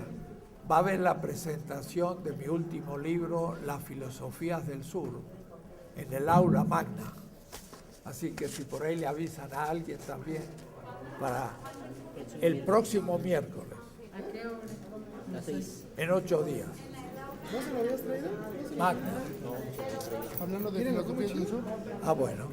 va a haber la presentación de mi último libro, Las Filosofías del Sur, en el aula magna. Así que si por ahí le avisan a alguien también, para el próximo miércoles. ¿A qué hora? Las 6. En 8 días. ¿No se lo habías traído? Magna. Hablando de filosofía del sur. Ah, bueno.